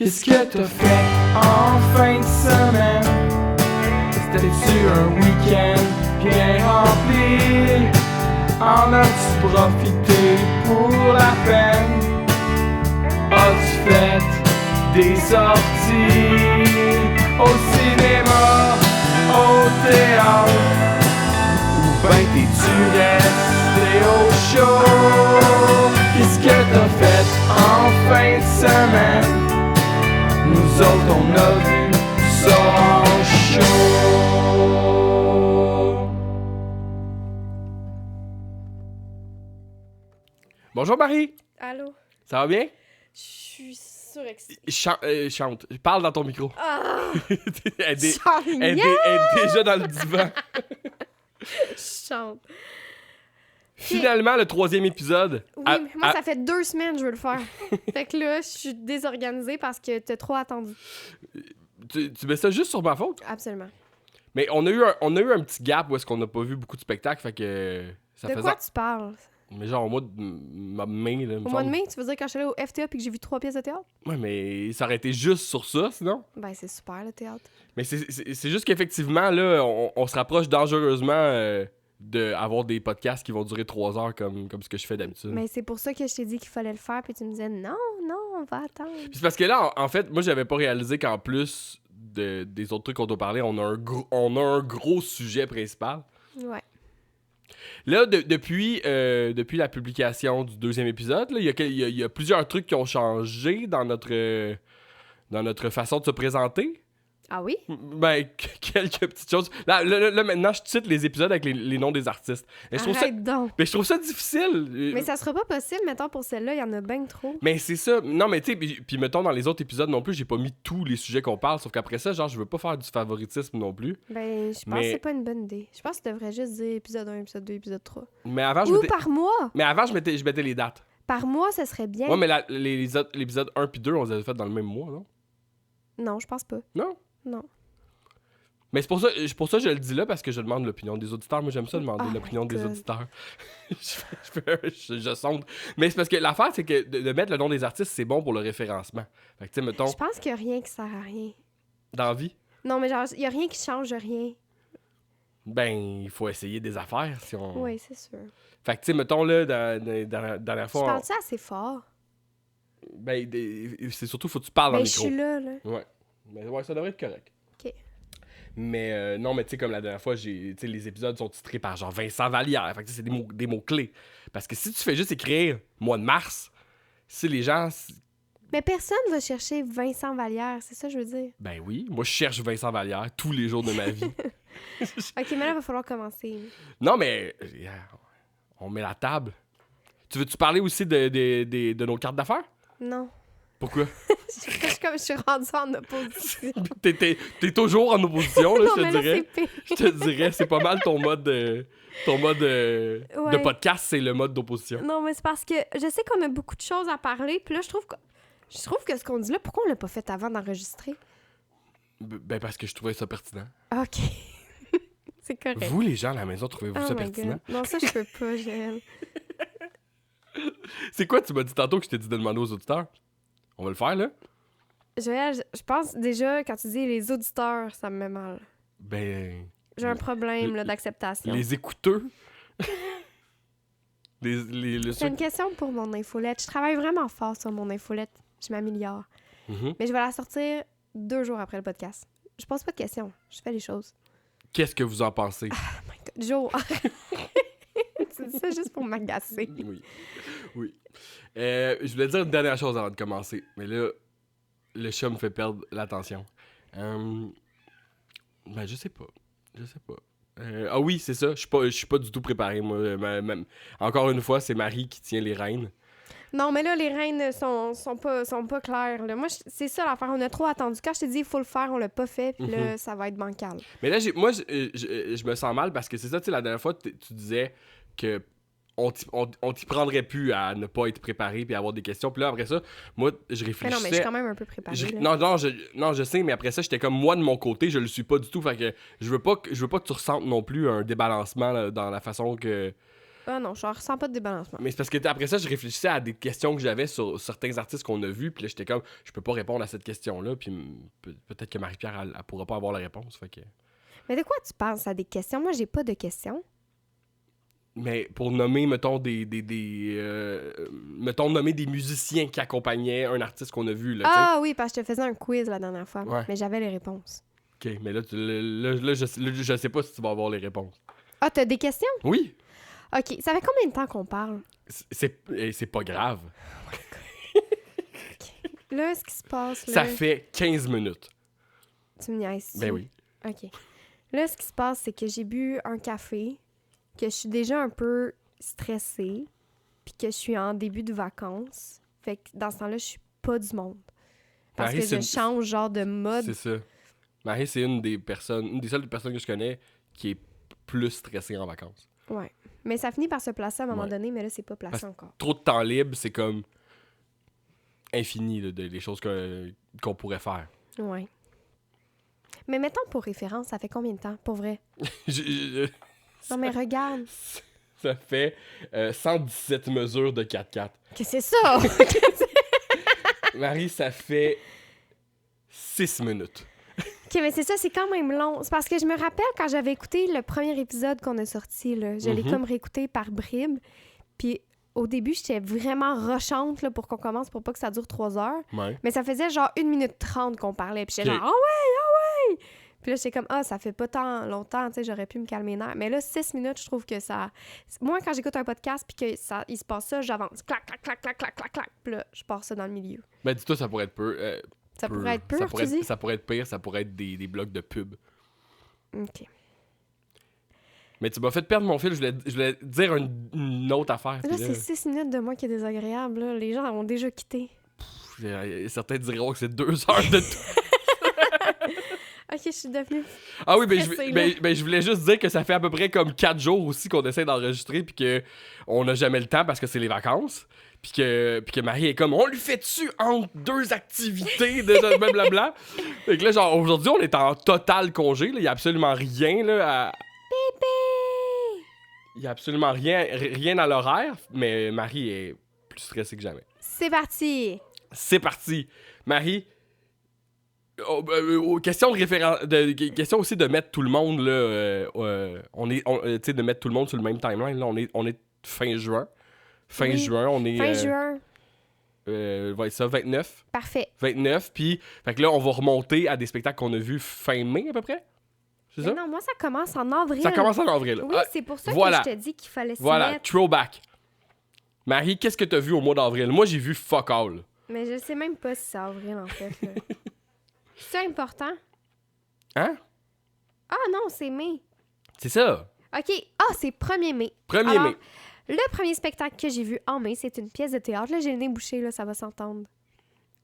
Qu'est-ce que t'as fait en fin de semaine? C'était-tu un week-end bien rempli? En as-tu profité pour la peine? As-tu fait des sorties au cinéma, au théâtre? Ou ben t'es-tu resté au show? Qu'est-ce que t'as fait en fin de semaine? Nous autres on a vu ça en show. Bonjour Marie. Allô? Ça va bien? Je suis surexcitée. Chante. Parle dans ton micro. Ah! elle, est Chante. elle est déjà dans le divan. Je chante. Finalement, le 3e épisode. Oui, mais moi, ça fait 2 semaines que je veux le faire. Fait que là, je suis désorganisée parce que t'as trop attendu. Tu mets ça juste sur ma faute? Absolument. Mais on a eu un petit gap où est-ce qu'on n'a pas vu beaucoup de spectacles, fait que ça De faisait... quoi tu parles? Mais genre au mois de mai, là, Au mois de mai, tu veux dire quand je suis allée au FTA puis que j'ai vu 3 pièces de théâtre? Ouais, mais ça aurait été juste sur ça, sinon. Ben, c'est super, le théâtre. Mais c'est juste qu'effectivement, là, on se rapproche dangereusement d'avoir des podcasts qui vont durer 3 heures comme ce que je fais d'habitude. Mais c'est pour ça que je t'ai dit qu'il fallait le faire puis tu me disais non, on va attendre. Puis c'est parce que là, en fait, moi, j'avais pas réalisé qu'en plus des autres trucs qu'on doit parler, on a un gros sujet principal. Ouais. Là, depuis la publication du 2e épisode, il y a plusieurs trucs qui ont changé dans notre façon de se présenter. Ah oui? Ben, quelques petites choses. Là, maintenant, je cite les épisodes avec les noms des artistes. Et je trouve ça, Arrête donc. mais je trouve ça difficile. Mais ça sera pas possible, mettons, pour celle-là, il y en a bien trop. Mais c'est ça. Non, mais tu sais, puis mettons, dans les autres épisodes non plus, j'ai pas mis tous les sujets qu'on parle, sauf qu'après ça, genre, je veux pas faire du favoritisme non plus. Ben, je pense que c'est pas une bonne idée. Je pense que tu devrais juste dire épisode 1, épisode 2, épisode 3. Mais avant, Ou par mois! je mettais les dates. Par mois, ça serait bien. Ouais, mais l'épisode 1 puis 2, on les avait fait dans le même mois, non? Non, je pense pas. Non? Non. Mais c'est pour ça que je le dis là, parce que je demande l'opinion des auditeurs. Moi, j'aime ça demander Oh l'opinion my des God. auditeurs. je sonde. Mais c'est parce que l'affaire, c'est que de mettre le nom des artistes, c'est bon pour le référencement. Fait que, tu sais, mettons, Je pense qu'il y a rien qui sert à rien. dans la vie, Non, mais genre, il y a rien qui change rien. ben, il faut essayer des affaires. Si on... Oui, c'est sûr. Fait que, tu sais, mettons, là, dans la Je fois... parle ça assez fort. Ben, c'est surtout, faut que tu parles dans Ben, le je micro. suis là. Ouais. Mais ouais, ça devrait être correct. OK. Mais non, mais tu sais, comme la dernière fois, tu sais, les épisodes sont titrés par genre Vincent Vallière. Fait que tu sais, c'est des mots-clés. Parce que si tu fais juste écrire mois de mars, si les gens... Mais personne va chercher Vincent Vallière, c'est ça que je veux dire. Ben oui, moi je cherche Vincent Vallière tous les jours de ma vie. OK, mais là, il va falloir commencer. Non, mais on met la table. Tu veux-tu parler aussi de nos cartes d'affaires? Non. Pourquoi? Je suis rendue en opposition. T'es toujours en opposition, là, Non, je mais te là, dirais. c'est pire. Je te dirais, c'est pas mal ton mode de Ouais. podcast, c'est le mode d'opposition. Non, mais c'est parce que je sais qu'on a beaucoup de choses à parler, puis là, je trouve que ce qu'on dit là, pourquoi on l'a pas fait avant d'enregistrer? Ben parce que je trouvais ça pertinent. OK. C'est correct. Vous, les gens à la maison, trouvez-vous Oh ça my pertinent? God. Non, ça, je peux pas, Joël. C'est quoi, tu m'as dit tantôt que je t'ai dit de demander aux auditeurs? On va le faire, là? Joël, je pense déjà, quand tu dis les auditeurs, ça me met mal. Ben... J'ai un problème là, d'acceptation. Les écouteux? C'est une question pour mon infolette. Je travaille vraiment fort sur mon infolette. Je m'améliore. Mhm. Mais je vais la sortir 2 jours après le podcast. Je pose pas de questions. Je fais les choses. Qu'est-ce que vous en pensez? Oh my God. Joe! Tu dis ça juste pour m'agacer. Oui. Je voulais dire une dernière chose avant de commencer. Mais là, le chat me fait perdre l'attention. Ben, je sais pas. Ah oui, c'est ça. Je suis pas du tout préparé, moi. Encore une fois, c'est Marie qui tient les rênes. Non, mais là, les règnes sont pas claires. Là. Moi, c'est ça l'affaire. On a trop attendu. Quand je t'ai dit il faut le faire, on l'a pas fait. Puis là, ça va être bancal. Mais là, je me sens mal parce que c'est ça, tu sais, la dernière fois, tu disais que on t'y prendrait plus à ne pas être préparé puis à avoir des questions. Puis là, après ça, moi, je Mais réfléchissais... non, mais je suis quand même un peu préparée. Non, je sais, mais après ça, j'étais comme moi de mon côté, je le suis pas du tout. Fait que je veux pas que tu ressentes non plus un débalancement là, dans la façon que Ah non, je ressens pas de débalancement. Mais c'est parce que après ça, je réfléchissais à des questions que j'avais sur certains artistes qu'on a vus, puis là, j'étais comme, je peux pas répondre à cette question-là, puis peut-être que Marie-Pierre, elle pourra pas avoir la réponse, fait que... Mais de quoi tu penses à des questions? Moi, j'ai pas de questions. Mais pour nommer, mettons, mettons, nommer des musiciens qui accompagnaient un artiste qu'on a vu, là, Ah oui, parce que je te faisais un quiz la dernière fois. Ouais. Mais j'avais les réponses. OK, mais là, je sais pas si tu vas avoir les réponses. Ah, t'as des questions? Oui, OK. Ça fait combien de temps qu'on parle? c'est pas grave. Là, ce qui se passe, là... Ça fait 15 minutes. Tu me niaises. Ben oui. OK. Là, ce qui se passe, c'est que j'ai bu un café, que je suis déjà un peu stressée, puis que je suis en début de vacances. Fait que dans ce temps-là, je suis pas du monde. Parce Marie, que je change genre de mode. C'est ça. Marie, c'est une des seules personnes que je connais qui est plus stressée en vacances. Ouais. Mais ça finit par se placer à un moment Ouais. donné, mais là, c'est pas placé Parce- encore. Trop de temps libre, c'est comme infini là, des choses qu'on pourrait faire. Ouais. Mais mettons pour référence, ça fait combien de temps, pour vrai? Non, mais regarde. Ça fait 117 mesures de 4x4. Que c'est ça? Marie, ça fait 6 minutes. OK, mais c'est ça, c'est quand même long. C'est parce que je me rappelle quand j'avais écouté le premier épisode qu'on a sorti, là, je l'ai comme réécouté par bribes. Puis au début, j'étais vraiment rushante là, pour qu'on commence, pour pas que ça dure 3 heures. Ouais. Mais ça faisait genre 1 minute 30 qu'on parlait. Puis j'étais Ok. genre, ah ouais! Puis là, j'étais comme, ça fait pas tant longtemps, tu sais, j'aurais pu me calmer les nerfs. Mais là, 6 minutes, je trouve que ça... Moi, quand j'écoute un podcast puis qu'il se passe ça, j'avance. Clac, clac, clac, clac, clac, clac, clac. Puis là, je pars ça dans le milieu. Ben, dis-toi, ça pourrait être peu. Ça pourrait être pur, ça pourrait tu dis? ça pourrait être pire, ça pourrait être des blocs de pub. OK. Mais tu m'as fait perdre mon fil, je voulais dire une autre affaire. Là, puis c'est 6 minutes de moi qui est désagréable. Là. Les gens ont déjà quitté. Certains diront que c'est 2 heures de tout. OK, je suis devenue... Ah oui, stressée, là. je voulais juste dire que ça fait à peu près comme 4 jours aussi qu'on essaie d'enregistrer puis qu'on n'a jamais le temps parce que c'est les vacances. Puis que Marie est comme, on lui fait dessus entre 2 activités de blablabla. Fait que là, genre, aujourd'hui, on est en total congé. Il n'y a absolument rien là, à... Il n'y a absolument rien à l'horaire, mais Marie est plus stressée que jamais. C'est parti! C'est parti. Marie, question question aussi de mettre tout le monde là, tu sais, de mettre tout le monde sur le même timeline. Là, on est fin juin. Oui. Juin, on est... Fin juin. va être ça, 29. Parfait. 29, puis fait que là, on va remonter à des spectacles qu'on a vus fin mai, à peu près. C'est Mais ça? non, moi, ça commence en avril. Ça commence en avril. Oui, Ah, c'est pour ça voilà. que je te dis qu'il fallait s'y voilà, mettre. throwback. Marie, qu'est-ce que t'as vu au mois d'avril? Moi, j'ai vu fuck all. Mais je sais même pas si c'est avril, en fait. là. C'est important? Hein? Ah non, c'est mai. C'est ça. OK. Ah, c'est 1er mai. 1er Alors, mai. le premier spectacle que j'ai vu en mai, c'est une pièce de théâtre. Là, j'ai le nez bouché, là, ça va s'entendre.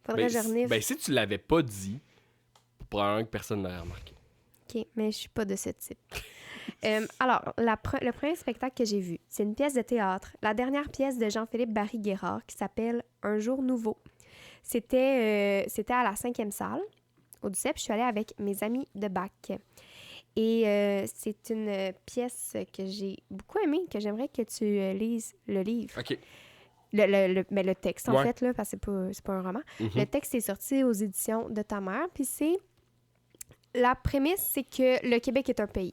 Faudrait que je renifle. Ben, si tu l'avais pas dit, probablement que personne n'aurait remarqué. OK, mais je suis pas de ce type. Alors, le premier spectacle que j'ai vu, c'est une pièce de théâtre. La dernière pièce de Jean-Philippe Barry-Guérard qui s'appelle « Un jour nouveau ». C'était à la 5e salle, au Duceppe. Je suis allée avec mes amis de bac. Et c'est une pièce que j'ai beaucoup aimée, que j'aimerais que tu lises le livre. OK. Mais le texte, en Ouais. fait, là, parce que c'est pas un roman. Mhm. Le texte est sorti aux éditions de ta mère, puis c'est... La prémisse, c'est que le Québec est un pays.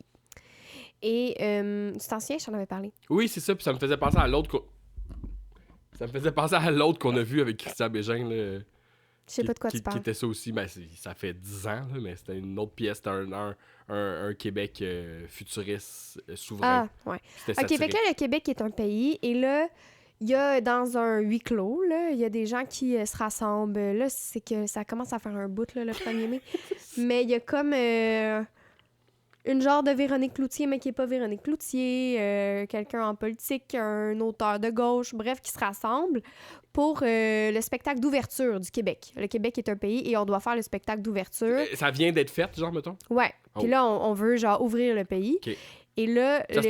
Et tu t'en souviens, je t'en avais parlé. Oui, c'est ça, puis ça me faisait penser à l'autre qu'on a vu avec Christian Bégin, là, Je sais pas de quoi tu qui parles. était ça aussi. Ben, ça fait 10 ans, là, mais c'était une autre pièce. C'était un Québec futuriste, souverain. Ah, ouais. C'était OK, fait satirique. que là, le Québec est un pays, et là, il y a dans un huis clos, là, il y a des gens qui se rassemblent. Là, c'est que ça commence à faire un bout, là, le 1er mai. Mais il y a comme une genre de Véronique Cloutier, mais qui est pas Véronique Cloutier, quelqu'un en politique, un auteur de gauche, bref, qui se rassemblent pour le spectacle d'ouverture du Québec. Le Québec est un pays et on doit faire le spectacle d'ouverture. Ça vient d'être fait, genre, mettons? Ouais. Puis Oh. là, on veut, genre, ouvrir le pays. OK. Et là... Ça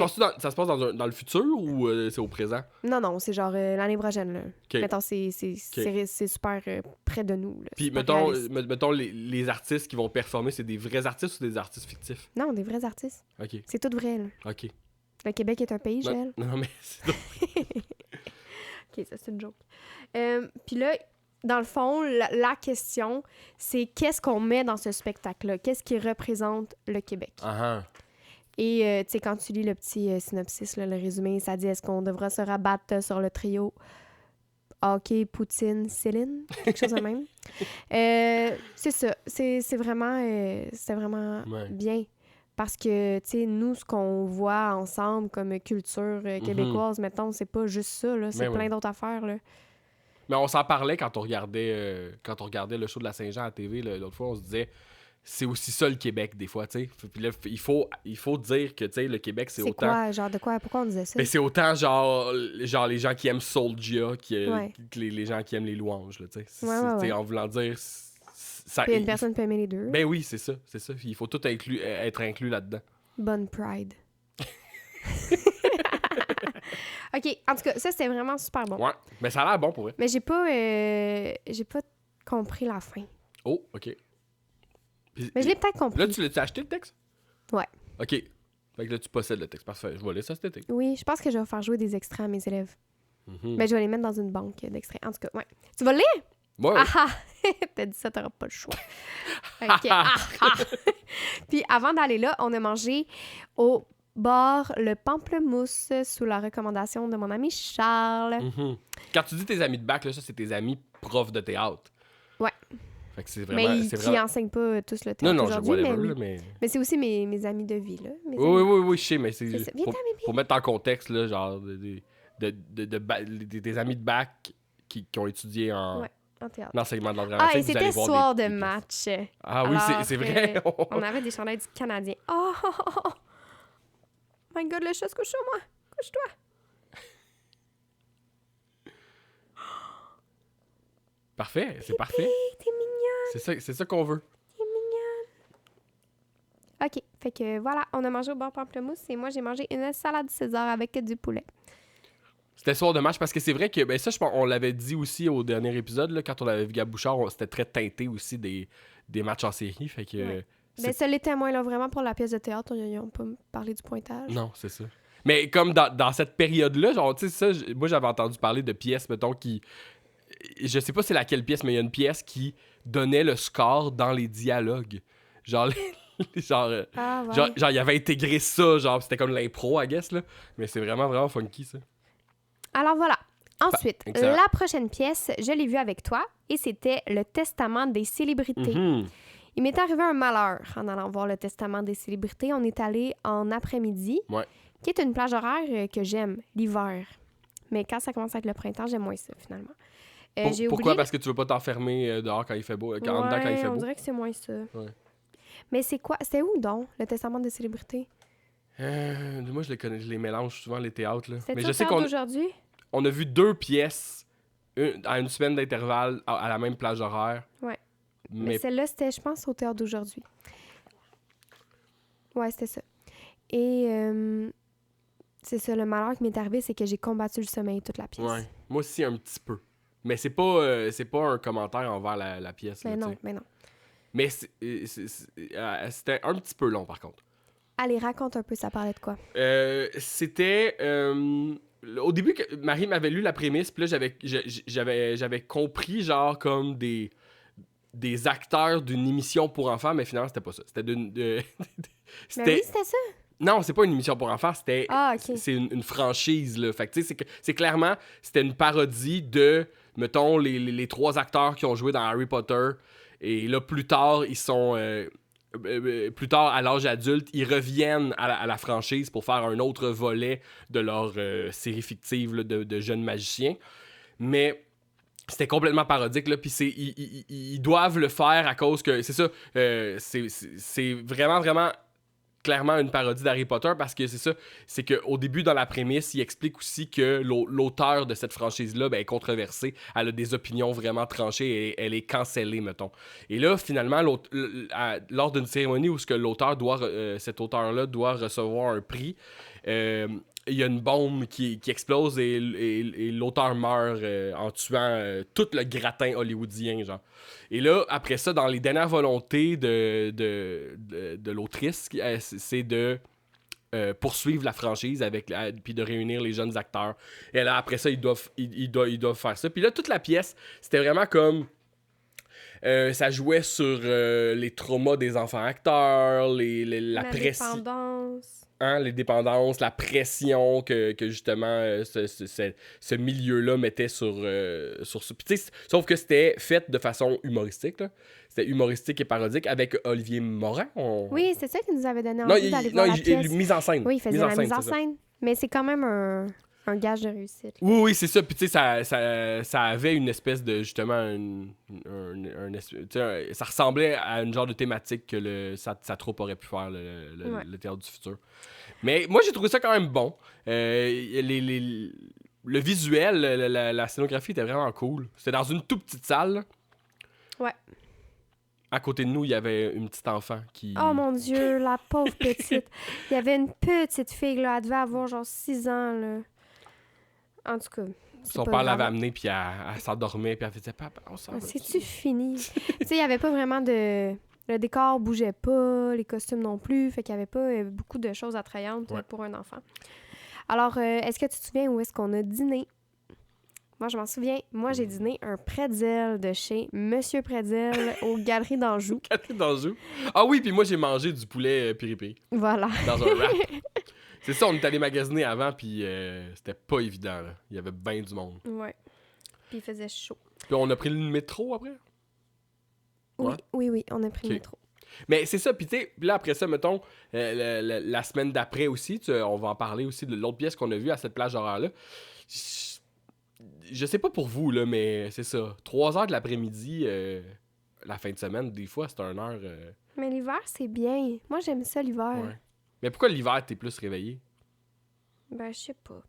se passe dans le futur ou c'est au présent? Non, c'est genre l'année prochaine, là. OK. Mettons, c'est super près de nous, là. Puis, Super mettons, réaliste. mettons les artistes qui vont performer, c'est des vrais artistes ou des artistes fictifs? Non, des vrais artistes. OK, C'est tout vrai, là. OK. Le Québec est un pays, Joël? Non, mais c'est OK, ça, c'est une joke. Puis là, dans le fond, la question, c'est qu'est-ce qu'on met dans ce spectacle-là? Qu'est-ce qui représente le Québec? Et, tu sais, quand tu lis le petit synopsis, là, le résumé, ça dit, est-ce qu'on devra se rabattre sur le trio hockey, Poutine, Céline? Quelque chose de même. C'est ça. C'est vraiment, bien. Parce que, tu sais, nous, ce qu'on voit ensemble comme culture québécoise, mettons, c'est pas juste ça, là. C'est plein d'autres affaires, là. Mais on s'en parlait quand on regardait le show de la Saint-Jean à la TV l'autre fois, on se disait c'est aussi ça le Québec des fois, tu sais. Puis là, il faut dire que tu sais le Québec c'est autant quoi, genre de quoi? Pourquoi on disait ça? Mais c'est autant genre les gens qui aiment Soulja que les gens qui aiment les louanges là, tu sais. En voulant dire ça. Puis une personne peut aimer les deux. Ben oui, c'est ça. Il faut tout être inclus là-dedans. Bonne Pride. OK, en tout cas, ça, c'était vraiment super bon. Ouais, mais ça a l'air bon pour vrai. Mais j'ai pas compris la fin. Oh, OK. Puis, mais je l'ai peut-être compris. Là, tu l'as acheté, le texte? Ouais. OK. Fait que là, tu possèdes le texte. Parfait. Je vais lire ça cet été. Oui, je pense que je vais faire jouer des extraits à mes élèves. Mm-hmm. Mais je vais les mettre dans une banque d'extraits. En tout cas, ouais. Tu vas le lire? Ouais. Ah ah! T'as dit ça, t'auras pas le choix. OK. Puis avant d'aller là, on a mangé au bar le pamplemousse sous la recommandation de mon ami Charles. Mm-hmm. Quand tu dis tes amis de bac, là, ça, c'est tes amis profs de théâtre. Ouais. Fait que c'est vraiment... Mais qui enseignent pas tous le théâtre aujourd'hui. Mais c'est aussi mes amis de vie, là. Oui, je sais, mais c'est pour mettre en contexte, là, genre, des amis de bac qui ont étudié en théâtre. Enseignement de l'art dramatique. Ah, et c'était soir de match. Ah oui, c'est vrai. On avait des chandails du Canadien. Oh my God, le chat se couche sur moi. Couche-toi. Parfait, c'est parfait. T'es mignonne. C'est ça qu'on veut. T'es mignonne. OK, fait que voilà, on a mangé au bar pamplemousse et moi, j'ai mangé une salade César avec du poulet. C'était soir de match parce que c'est vrai que, ben ça, je pense, on l'avait dit aussi au dernier épisode, là, quand on avait vu Gab Bouchard, c'était très teinté aussi des matchs en série, fait que... Ouais. Ben ça, les témoins, là, vraiment, pour la pièce de théâtre, ils n'ont pas parlé du pointage. Non, c'est ça. Mais comme dans cette période-là, genre, tu sais, ça, moi, j'avais entendu parler de pièces, mettons, qui... Je sais pas c'est laquelle pièce, mais il y a une pièce qui donnait le score dans les dialogues. Genre, genre, il avait intégré ça, genre, c'était comme l'impro, I guess, là. Mais c'est vraiment, vraiment funky, ça. Alors voilà. Ensuite, excellent. La prochaine pièce, je l'ai vue avec toi et c'était Le Testament des célébrités. Mm-hmm. Il m'est arrivé un malheur en allant voir Le Testament des célébrités. On est allé en après-midi, qui est une plage horaire que j'aime, l'hiver. Mais quand ça commence à être le printemps, j'aime moins ça, finalement. Pourquoi? Parce que tu veux pas t'enfermer dehors quand il fait beau, dedans quand il fait beau? On dirait que c'est moins ça. Ouais. Mais c'est quoi? C'était où, donc, Le Testament des célébrités? Moi, je les mélange souvent, les théâtres. Là. C'était ça d'aujourd'hui? On a vu 2 pièces à une semaine d'intervalle à la même plage horaire. Ouais. Mais celle-là, c'était, je pense, au théâtre d'aujourd'hui. Ouais, c'était ça. Et c'est ça, le malheur qui m'est arrivé, c'est que j'ai combattu le sommeil toute la pièce. Ouais. Moi aussi, un petit peu. Mais c'est pas un commentaire envers la pièce. Mais là, non, mais non. Mais c'était un petit peu long, par contre. Allez, raconte un peu, ça parlait de quoi? C'était... au début, Marie m'avait lu la prémisse, puis là, j'avais compris, genre, comme des acteurs d'une émission pour enfants, mais finalement, c'était pas ça. C'était Mais oui, c'était ça. Non, c'est pas une émission pour enfants, c'était... OK. C'est une franchise, là. Fait que, tu sais, c'est clairement... C'était une parodie de, mettons, les 3 acteurs qui ont joué dans Harry Potter. Et là, plus tard, ils sont... plus tard, à l'âge adulte, ils reviennent à la franchise pour faire un autre volet de leur série fictive là, de jeunes magiciens. Mais c'était complètement parodique, là, puis ils doivent le faire à cause que... C'est ça, c'est vraiment, vraiment clairement une parodie d'Harry Potter parce que c'est ça, c'est qu'au début, dans la prémisse, il explique aussi que l'auteur de cette franchise-là est controversée. Elle a des opinions vraiment tranchées et elle est cancellée, mettons. Et là, finalement, lors d'une cérémonie où cet auteur-là doit recevoir un prix, il y a une bombe qui explose et l'auteur meurt en tuant tout le gratin hollywoodien, genre. Et là, après ça, dans les dernières volontés de l'autrice, c'est de poursuivre la franchise puis de réunir les jeunes acteurs. Et là, après ça, ils doivent faire ça. Puis là, toute la pièce, c'était vraiment comme... ça jouait sur les traumas des enfants acteurs, la pression... dépendance. Hein, les dépendances, la pression que justement ce milieu-là mettait sur ça. Puis, sauf que c'était fait de façon humoristique. Là. C'était humoristique et parodique avec Olivier Morin. Oui, c'est ça qui nous avait donné envie d'aller voir la pièce. Mise en scène. Oui, il faisait la mise en scène. Mais c'est quand même un gage de réussite. Oui, c'est ça. Puis tu sais, ça avait une espèce de, justement, ça ressemblait à une genre de thématique que sa troupe aurait pu faire, le Théâtre du Futur. Mais moi, j'ai trouvé ça quand même bon. Le visuel, la scénographie était vraiment cool. C'était dans une toute petite salle. Là. Ouais. À côté de nous, il y avait une petite enfant qui... Oh mon Dieu, la pauvre petite. Il y avait une petite fille, là. Elle devait avoir genre 6 ans, là. En tout cas, son père l'avait amenée, puis elle s'endormait, puis elle faisait « Papa, on s'en va. » C'est-tu fini? Tu sais, il n'y avait pas vraiment de... Le décor bougeait pas, les costumes non plus, fait qu'il n'y avait pas beaucoup de choses attrayantes pour un enfant. Alors, est-ce que tu te souviens où est-ce qu'on a dîné? Moi, je m'en souviens. Moi, j'ai dîné un pretzel de chez Monsieur Pretzel aux Galeries d'Anjou. Galeries d'Anjou? Ah oui, puis moi, j'ai mangé du poulet piri-piri. Voilà. Dans un wrap. C'est ça, on est allé magasiner avant, puis c'était pas évident, là. Il y avait bien du monde. Ouais. Puis il faisait chaud. Puis on a pris le métro après? Oui, on a pris le métro. Mais c'est ça, puis tu sais, là après ça, mettons, la semaine d'après aussi, on va en parler aussi de l'autre pièce qu'on a vue à cette plage horaire-là. Je sais pas pour vous, là, mais c'est ça. 3h de l'après-midi, la fin de semaine, des fois, c'est 1h. Mais l'hiver, c'est bien. Moi, j'aime ça, l'hiver. Ouais. Mais pourquoi l'hiver, t'es plus réveillé? Ben, je sais pas.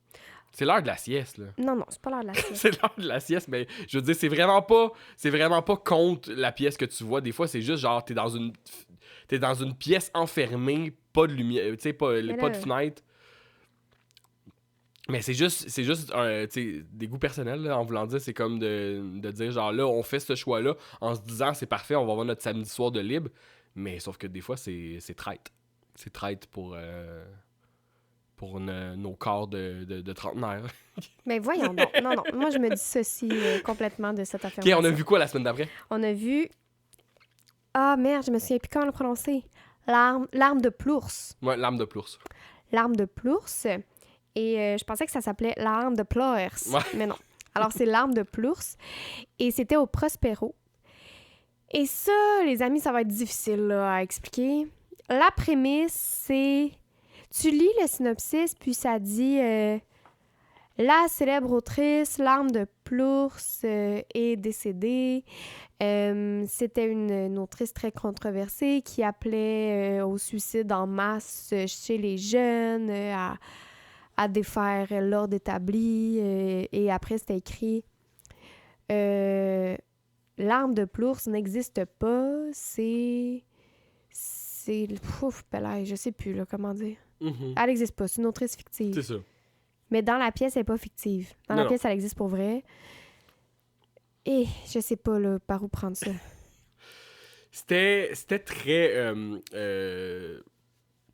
C'est l'heure de la sieste, là. Non, c'est pas l'heure de la sieste. C'est l'heure de la sieste, mais je veux dire, c'est vraiment pas contre la pièce que tu vois. Des fois, c'est juste genre, t'es dans une pièce enfermée, pas de lumière, tu sais, pas de fenêtre. Mais c'est juste des goûts personnels, là, en voulant dire, c'est comme de dire, genre, là, on fait ce choix-là en se disant, c'est parfait, on va avoir notre samedi soir de libre. Mais sauf que des fois, c'est traite. C'est traite pour nos corps de trentenaires. Mais voyons donc. Non. Moi, je me dissocie complètement de cette affirmation. OK, on a vu quoi la semaine d'après? On a vu... Ah, merde, je me souviens plus comment le prononcer. L'arme de Plours. Ouais, l'arme de Plours. L'arme de Plours. Et je pensais que ça s'appelait l'arme de Plours. Ouais. Mais non. Alors, c'est l'arme de Plours. Et c'était au Prospero. Et ça, les amis, ça va être difficile là, à expliquer. La prémisse, c'est... Tu lis le synopsis, puis ça dit la célèbre autrice, l'arme de Plours, est décédée. C'était une autrice très controversée qui appelait au suicide en masse chez les jeunes, à défaire l'ordre établi. Et après, c'était écrit l'arme de Plours n'existe pas, c'est... Ouf, je sais plus, là, comment dire. Mm-hmm. Elle n'existe pas, c'est une autrice fictive. C'est ça. Mais dans la pièce, elle n'est pas fictive. Dans la pièce, elle existe pour vrai. Et je sais pas, là, par où prendre ça. C'était très...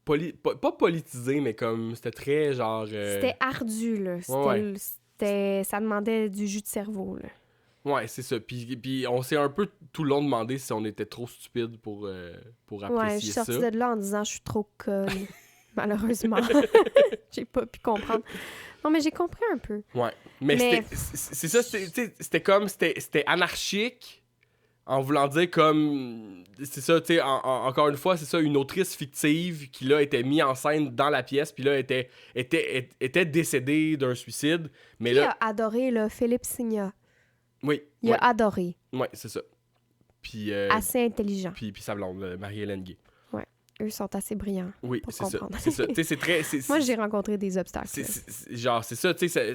pas politisé, mais comme... C'était très, genre... C'était ardu, là. Ça demandait du jus de cerveau, là. Ouais, c'est ça. Puis on s'est un peu tout le long demandé si on était trop stupide pour apprécier ça. Ouais, je suis sortie de là en disant « je suis trop conne ». Malheureusement. J'ai pas pu comprendre. Non, mais j'ai compris un peu. Ouais. Mais... c'est ça, c'était anarchique en voulant dire comme... C'est ça, tu sais, encore une fois, c'est ça, une autrice fictive qui, là, était mise en scène dans la pièce, puis là, était décédée d'un suicide. Mais Qui là... a adoré, là, Philippe Signa? Oui. Il a adoré. Oui, c'est ça. Puis, assez intelligent. Puis sa blonde, Marie-Hélène Gué. Ouais. Eux sont assez brillants. Oui, pour c'est comprendre. ça. C'est ça. Tu sais, c'est très... Moi, j'ai rencontré des obstacles. Genre, c'est ça, tu sais,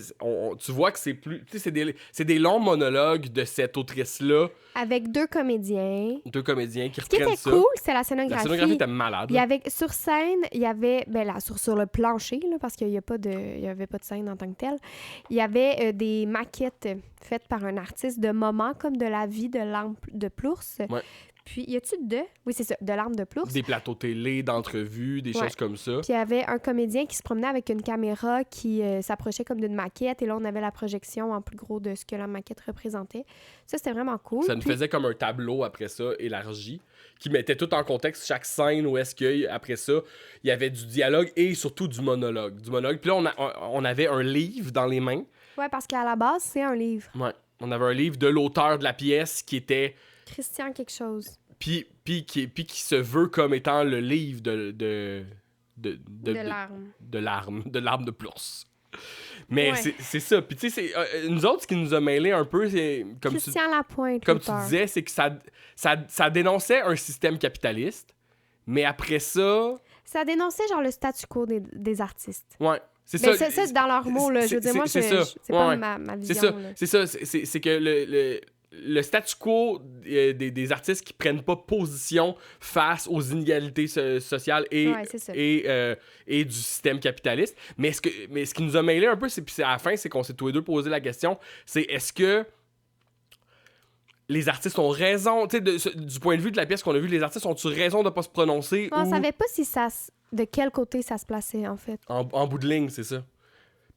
tu vois que c'est plus... Tu sais, c'est des longs monologues de cette autrice-là. Avec deux comédiens. Deux comédiens qui reprennent ça. Ce qui était cool, c'est la scénographie. La scénographie était malade. Il y avait, sur scène, il y avait... Ben là, sur le plancher, là, parce qu'il y avait pas de scène en tant que telle, il y avait des maquettes faites par un artiste de moments comme de la vie de l'arme de Plours. Ouais. Puis, y a-tu oui, c'est ça, de l'arme de plours. Des plateaux télé, d'entrevues, des choses comme ça. Puis il y avait un comédien qui se promenait avec une caméra qui s'approchait comme d'une maquette. Et là, on avait la projection en plus gros de ce que la maquette représentait. Ça, c'était vraiment cool. Ça nous faisait comme un tableau après ça, élargi, qui mettait tout en contexte chaque scène où est-ce que après ça, il y avait du dialogue et surtout du monologue. Puis là, on avait un livre dans les mains. Ouais, parce qu'à la base, c'est un livre. Ouais. On avait un livre de l'auteur de la pièce qui était... Christian quelque chose. Puis qui se veut comme étant le livre de l'arme. De l'arme de plours. Mais Ouais. c'est ça. Puis tu sais, nous autres, ce qui nous a mêlé un peu, c'est... Christian Lapointe, comme tu l'auteur. disais, c'est que ça dénonçait un système capitaliste, mais après ça... Ça dénonçait genre le statu quo des artistes. Ouais, c'est Mais ça. c'est dans leurs mots, là. Je veux dire, moi, c'est pas ma vision. C'est ça. C'est que le statu quo des artistes qui prennent pas position face aux inégalités sociales et du système capitaliste. Mais ce qui nous a mêlé un peu, puis à la fin, c'est qu'on s'est tous les deux posé la question, c'est est-ce que les artistes ont raison, tu sais, du point de vue de la pièce qu'on a vue, les artistes ont-tu raison de pas se prononcer? On savait pas si de quel côté ça se plaçait, en fait. En bout de ligne, c'est ça.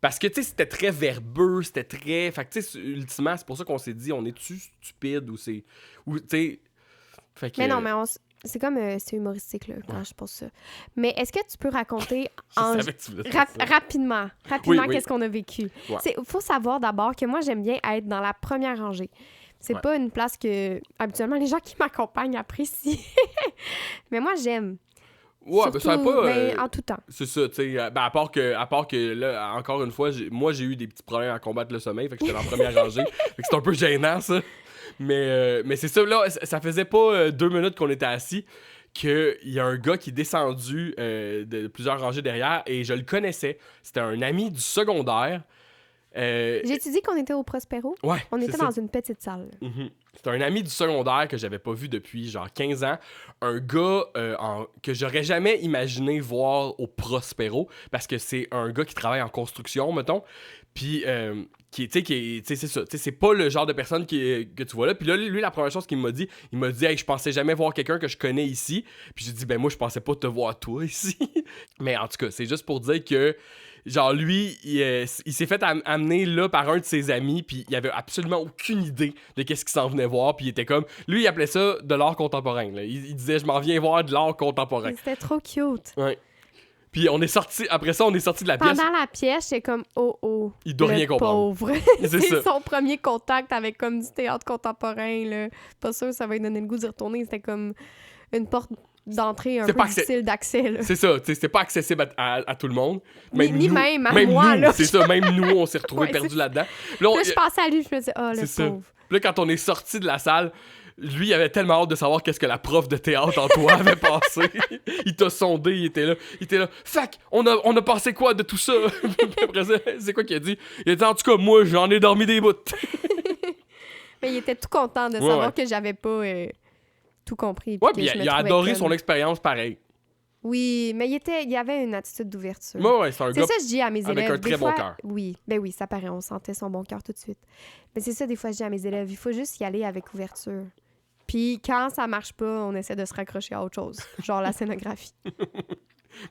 Parce que, tu sais, c'était très verbeux, c'était très... Fait que, tu sais, ultimement, c'est pour ça qu'on s'est dit, on est-tu stupide ou c'est... Ou, tu sais... Fait que... Mais non, mais c'est comme... c'est humoristique, là, quand je pense ça. Mais est-ce que tu peux raconter rapidement, oui. qu'est-ce qu'on a vécu? Ouais. Faut savoir d'abord que moi, j'aime bien être dans la première rangée. C'est pas une place que, habituellement, les gens qui m'accompagnent apprécient. Mais moi, j'aime. Ouais, surtout, ben ça pas... en tout temps. C'est ça, tu sais. Ben, à part que là, encore une fois, moi, j'ai eu des petits problèmes à combattre le sommeil, fait que j'étais dans la première rangée. Fait que c'est un peu gênant, ça. Mais c'est ça, là, ça faisait pas 2 minutes qu'on était assis qu'il y a un gars qui est descendu de plusieurs rangées derrière et je le connaissais. C'était un ami du secondaire. J'ai-tu dit qu'on était au Prospero? Ouais, on était ça. dans une petite salle. Mm-hmm. C'était un ami du secondaire que j'avais pas vu depuis genre 15 ans. Un gars que j'aurais jamais imaginé voir au Prospero parce que c'est un gars qui travaille en construction, mettons. Puis, c'est ça. C'est pas le genre de personne que tu vois là. Puis là, lui, la première chose qu'il m'a dit, hey, je pensais jamais voir quelqu'un que je connais ici. Puis j'ai dit, ben moi, je pensais pas te voir toi ici. Mais en tout cas, c'est juste pour dire que genre, lui, il s'est fait amener là par un de ses amis, puis il avait absolument aucune idée de qu'est-ce qu'il s'en venait voir, puis il était comme... Lui, il appelait ça de l'art contemporain, là. Il disait, je m'en viens voir de l'art contemporain. C'était trop cute. Ouais. Puis après ça, on est sorti de la pièce. Pendant la pièce, j'étais comme, oh, il doit rien comprendre. Pauvre. C'est son premier contact avec comme du théâtre contemporain, là. Pas sûr que ça va lui donner le goût d'y retourner. C'était comme une porte d'entrée un peu difficile d'accès, là. C'est ça, c'était pas accessible à tout le monde. Même à moi, nous, là. C'est ça, même nous, on s'est retrouvés perdus là-dedans. Là, je pensais à lui, je me disais, oh, le pauvre. Puis là, quand on est sorti de la salle, lui, il avait tellement hâte de savoir qu'est-ce que la prof de théâtre en toi avait passé. Il t'a sondé, il était là. Fac, on a pensé quoi de tout ça? Puis après ça, c'est quoi qu'il a dit? Il a dit, en tout cas, moi, j'en ai dormi des bouts. Mais il était tout content de savoir que j'avais pas tout compris. Ouais, puis il a adoré son expérience pareil. Oui, mais il y avait une attitude d'ouverture. Ouais, c'est un gars ça que je dis à mes élèves. avec un très bon cœur. Oui, ça paraît, on sentait son bon cœur tout de suite. Mais c'est ça, des fois, je dis à mes élèves, il faut juste y aller avec ouverture. Puis quand ça marche pas, on essaie de se raccrocher à autre chose, genre la scénographie.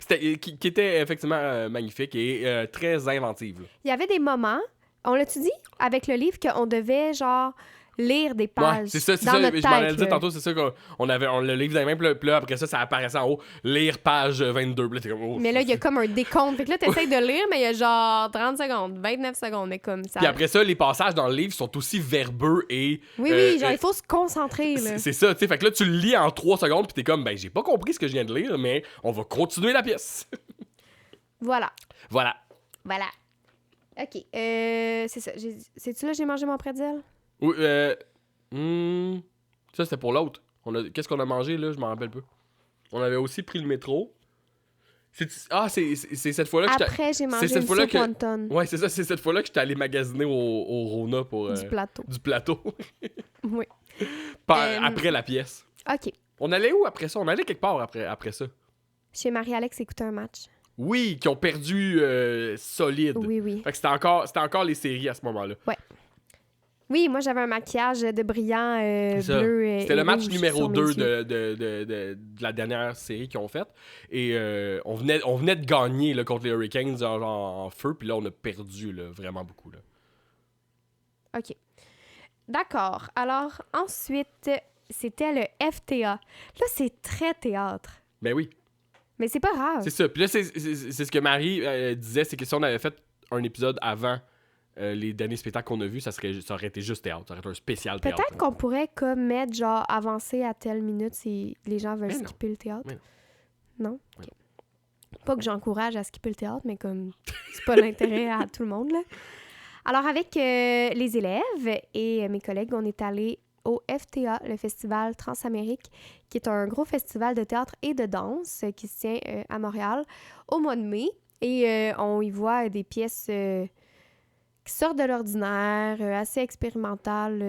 Qui était effectivement magnifique et très inventive. Il y avait des moments, on l'a-tu dit, avec le livre, qu'on devait, genre... lire des pages. Ouais, c'est ça, je m'en allais dire tantôt, c'est ça qu'on avait le livre dans les mains, puis là, après ça apparaissait en haut, lire page 22. Puis là, t'es comme, oh, mais là, il y a comme un décompte. Fait que là, t'essayes de lire, mais il y a genre 30 secondes, 29 secondes, mais comme ça. Puis après ça, les passages dans le livre sont aussi verbeux et... Oui, genre, il faut se concentrer, là. C'est ça, tu sais, fait que là, tu le lis en 3 secondes, puis t'es comme, ben, j'ai pas compris ce que je viens de lire, mais on va continuer la pièce. Voilà. OK, c'est ça. C'est-tu là j'ai mangé mon pretzel? Oui, ça, c'était pour l'autre. Qu'est-ce qu'on a mangé, là? Je m'en rappelle pas. On avait aussi pris le métro. C'est cette fois-là que Après, j'ai mangé une soupe wonton. Ouais, c'est ça. C'est cette fois-là que j'étais allé magasiner au Rona pour... Du plateau. Oui. Après la pièce. OK. On allait où après ça? On allait quelque part après ça. Chez Marie-Alex écouter un match. Oui, qui ont perdu solide. Oui. Fait que c'était encore les séries à ce moment-là. Ouais. Oui, moi, j'avais un maquillage de brillant C'est ça. bleu et C'était le match rouge numéro sur mes 2 yeux. de la dernière série qu'ils ont faite. Et on venait de gagner là, contre les Hurricanes genre, en feu, puis là, on a perdu là, vraiment beaucoup. Là. OK. D'accord. Alors, ensuite, c'était le FTA. Là, c'est très théâtre. Ben oui, Mais c'est pas grave. c'est ça. Puis là, c'est ce que Marie disait, c'est que si on avait fait un épisode avant les derniers spectacles qu'on a vus, ça aurait été juste théâtre. Ça aurait été un spécial théâtre. Peut-être qu'on pourrait comme mettre genre avancer à telle minute si les gens veulent Mais non. skipper le théâtre. Mais Non? Mais OK. Pas que j'encourage à skipper le théâtre, mais comme c'est pas l'intérêt à tout le monde, là. Alors, avec les élèves et mes collègues, on est allés au FTA, le Festival Transamérique, qui est un gros festival de théâtre et de danse qui se tient à Montréal au mois de mai. Et on y voit des pièces qui sortent de l'ordinaire, assez expérimentales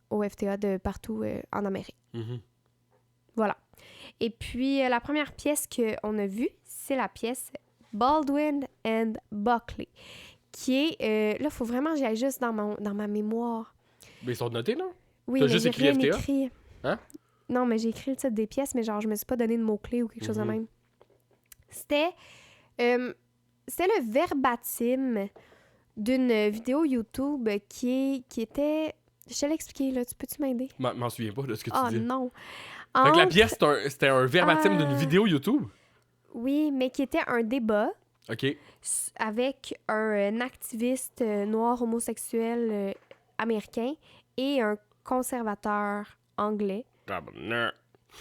au FTA de partout en Amérique. Mhm. Voilà. Et puis, la première pièce qu'on a vue, c'est la pièce Baldwin and Buckley, qui est... là, il faut vraiment que j'aille juste dans ma mémoire. Mais ils sont notés, non? Oui, T'as mais juste j'ai écrit rien FTA? écrit. Hein? Non, mais j'ai écrit le titre des pièces, mais genre, je me suis pas donné de mots-clés ou quelque chose de Mhm. même. C'était le verbatim d'une vidéo YouTube qui était... Je te l'ai expliqué, là. Peux-tu m'aider? M'en souviens pas de ce que tu Oh dis. non! Fait que la Entre- pièce, c'était un verbatim d'une vidéo YouTube. Oui, mais qui était un débat OK. avec un activiste noir homosexuel américain et un conservateur anglais. Ah, ben, non.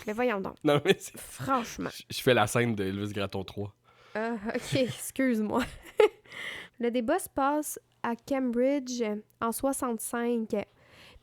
Mais voyons donc, Non, mais franchement. je fais la scène de Elvis Gratton 3. OK, excuse-moi. Le débat se passe à Cambridge en 65.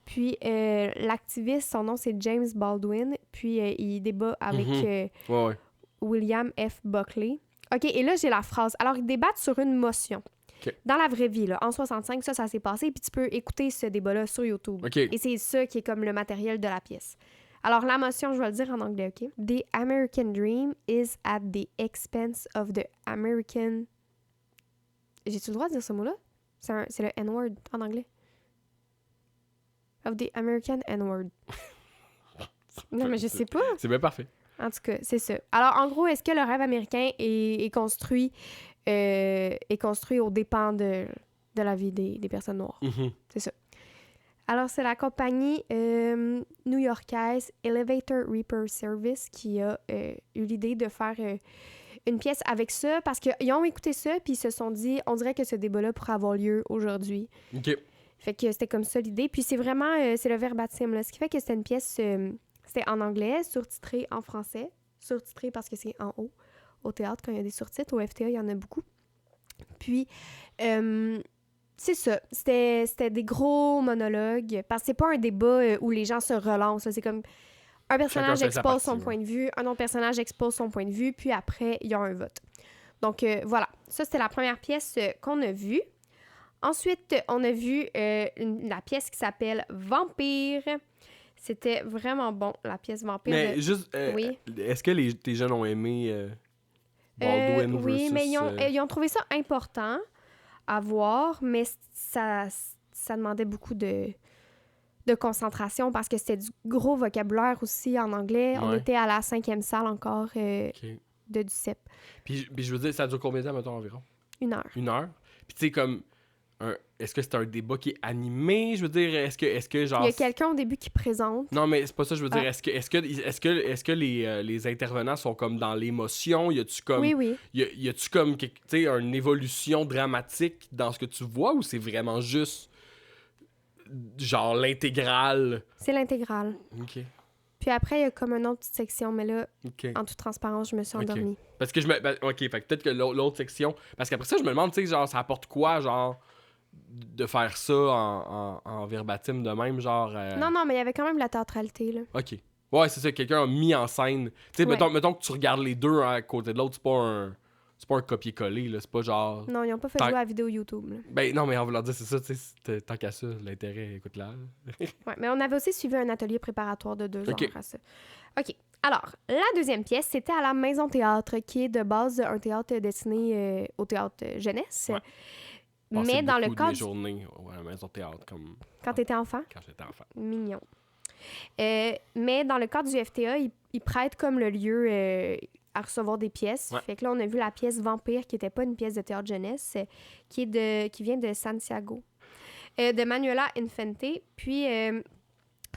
Puis l'activiste, son nom c'est James Baldwin. Puis il débat avec Ouais, ouais. William F. Buckley. OK, et là, j'ai la phrase. Alors, ils débattent sur une motion. OK. Dans la vraie vie, là, en 65, ça s'est passé, puis tu peux écouter ce débat-là sur YouTube. OK. Et c'est ça qui est comme le matériel de la pièce. Alors, la motion, je vais le dire en anglais, OK? The American dream is at the expense of the American... J'ai-tu le droit de dire ce mot-là? C'est le N-word en anglais. Of the American N-word. Non, mais je sais pas. C'est bien parfait. En tout cas, c'est ça. Alors, en gros, est-ce que le rêve américain est construit aux dépens de la vie des personnes noires? Mhm. C'est ça. Alors, c'est la compagnie new-yorkaise Elevator Reaper Service qui a eu l'idée de faire une pièce avec ça parce qu'ils ont écouté ça puis ils se sont dit, on dirait que ce débat-là pourrait avoir lieu aujourd'hui. OK. Fait que c'était comme ça l'idée. Puis c'est vraiment, c'est le verbatim, là. Ce qui fait que c'était une pièce, c'était en anglais, surtitrée en français. Surtitrée parce que c'est en haut. Au théâtre, quand il y a des surtitres, au FTA, il y en a beaucoup. Puis, c'est ça. C'était des gros monologues. Parce que c'est pas un débat où les gens se relancent, là. C'est comme un personnage Chacun fait sa expose partie, son ouais. point de vue, un autre personnage expose son point de vue, puis après, il y a un vote. Donc, voilà. Ça, c'était la première pièce qu'on a vue. Ensuite, on a vu la pièce qui s'appelle Vampire. C'était vraiment bon, la pièce Vampire. Mais juste, Oui. est-ce que tes jeunes ont aimé Baldwin oui, versus... mais ils ont trouvé ça important à voir, mais ça demandait beaucoup de concentration parce que c'était du gros vocabulaire aussi en anglais. On Ouais. était à la 5e salle encore OK. de DUCEP. Puis je veux dire, ça dure combien de temps, mettons, environ? 1 heure. 1 heure? Puis tu sais, comme... Est-ce que c'est un débat qui est animé? Je veux dire, est-ce que genre... Il y a quelqu'un au début qui présente. Non, mais c'est pas ça, je veux dire. Ah. Est-ce que les intervenants sont comme dans l'émotion? Y a-tu comme... Oui, oui. Y a-tu comme, tu sais, une évolution dramatique dans ce que tu vois ou c'est vraiment juste genre l'intégrale? C'est l'intégrale. OK. Puis après, il y a comme une autre petite section, mais là, OK. en toute transparence, je me suis Ok. endormie. Parce que OK, fait que peut-être que l'autre section... Parce qu'après ça, je me demande, tu sais, genre, ça apporte quoi, genre, de faire ça en verbatim de même, genre... Non, mais il y avait quand même de la théâtralité, là. OK. Ouais, c'est ça, quelqu'un a mis en scène... Tu sais, Ouais. mettons que tu regardes les deux à côté de l'autre, c'est pas un copier-coller, là, c'est pas genre... Non, ils n'ont pas fait Tant- jouer à la vidéo YouTube, là. Ben non, mais on va leur dire, c'est ça, tu sais, tant qu'à ça, l'intérêt, écoute-là. Ouais, mais on avait aussi suivi un atelier préparatoire de 2 Ok. heures à ça. OK. Alors, la deuxième pièce, c'était à la Maison Théâtre, qui est de base un théâtre destiné au théâtre jeunesse. Ouais. passé Mais dans le beaucoup de cadre mes journées à la maison de théâtre, comme quand t'étais enfant, quand j'étais enfant. mignon. Mais dans le cadre du FTA, ils prêtent comme le lieu à recevoir des pièces. Ouais. Fait que là, on a vu la pièce Vampire, qui n'était pas une pièce de théâtre jeunesse, qui vient de Santiago, de Manuela Infante. Puis,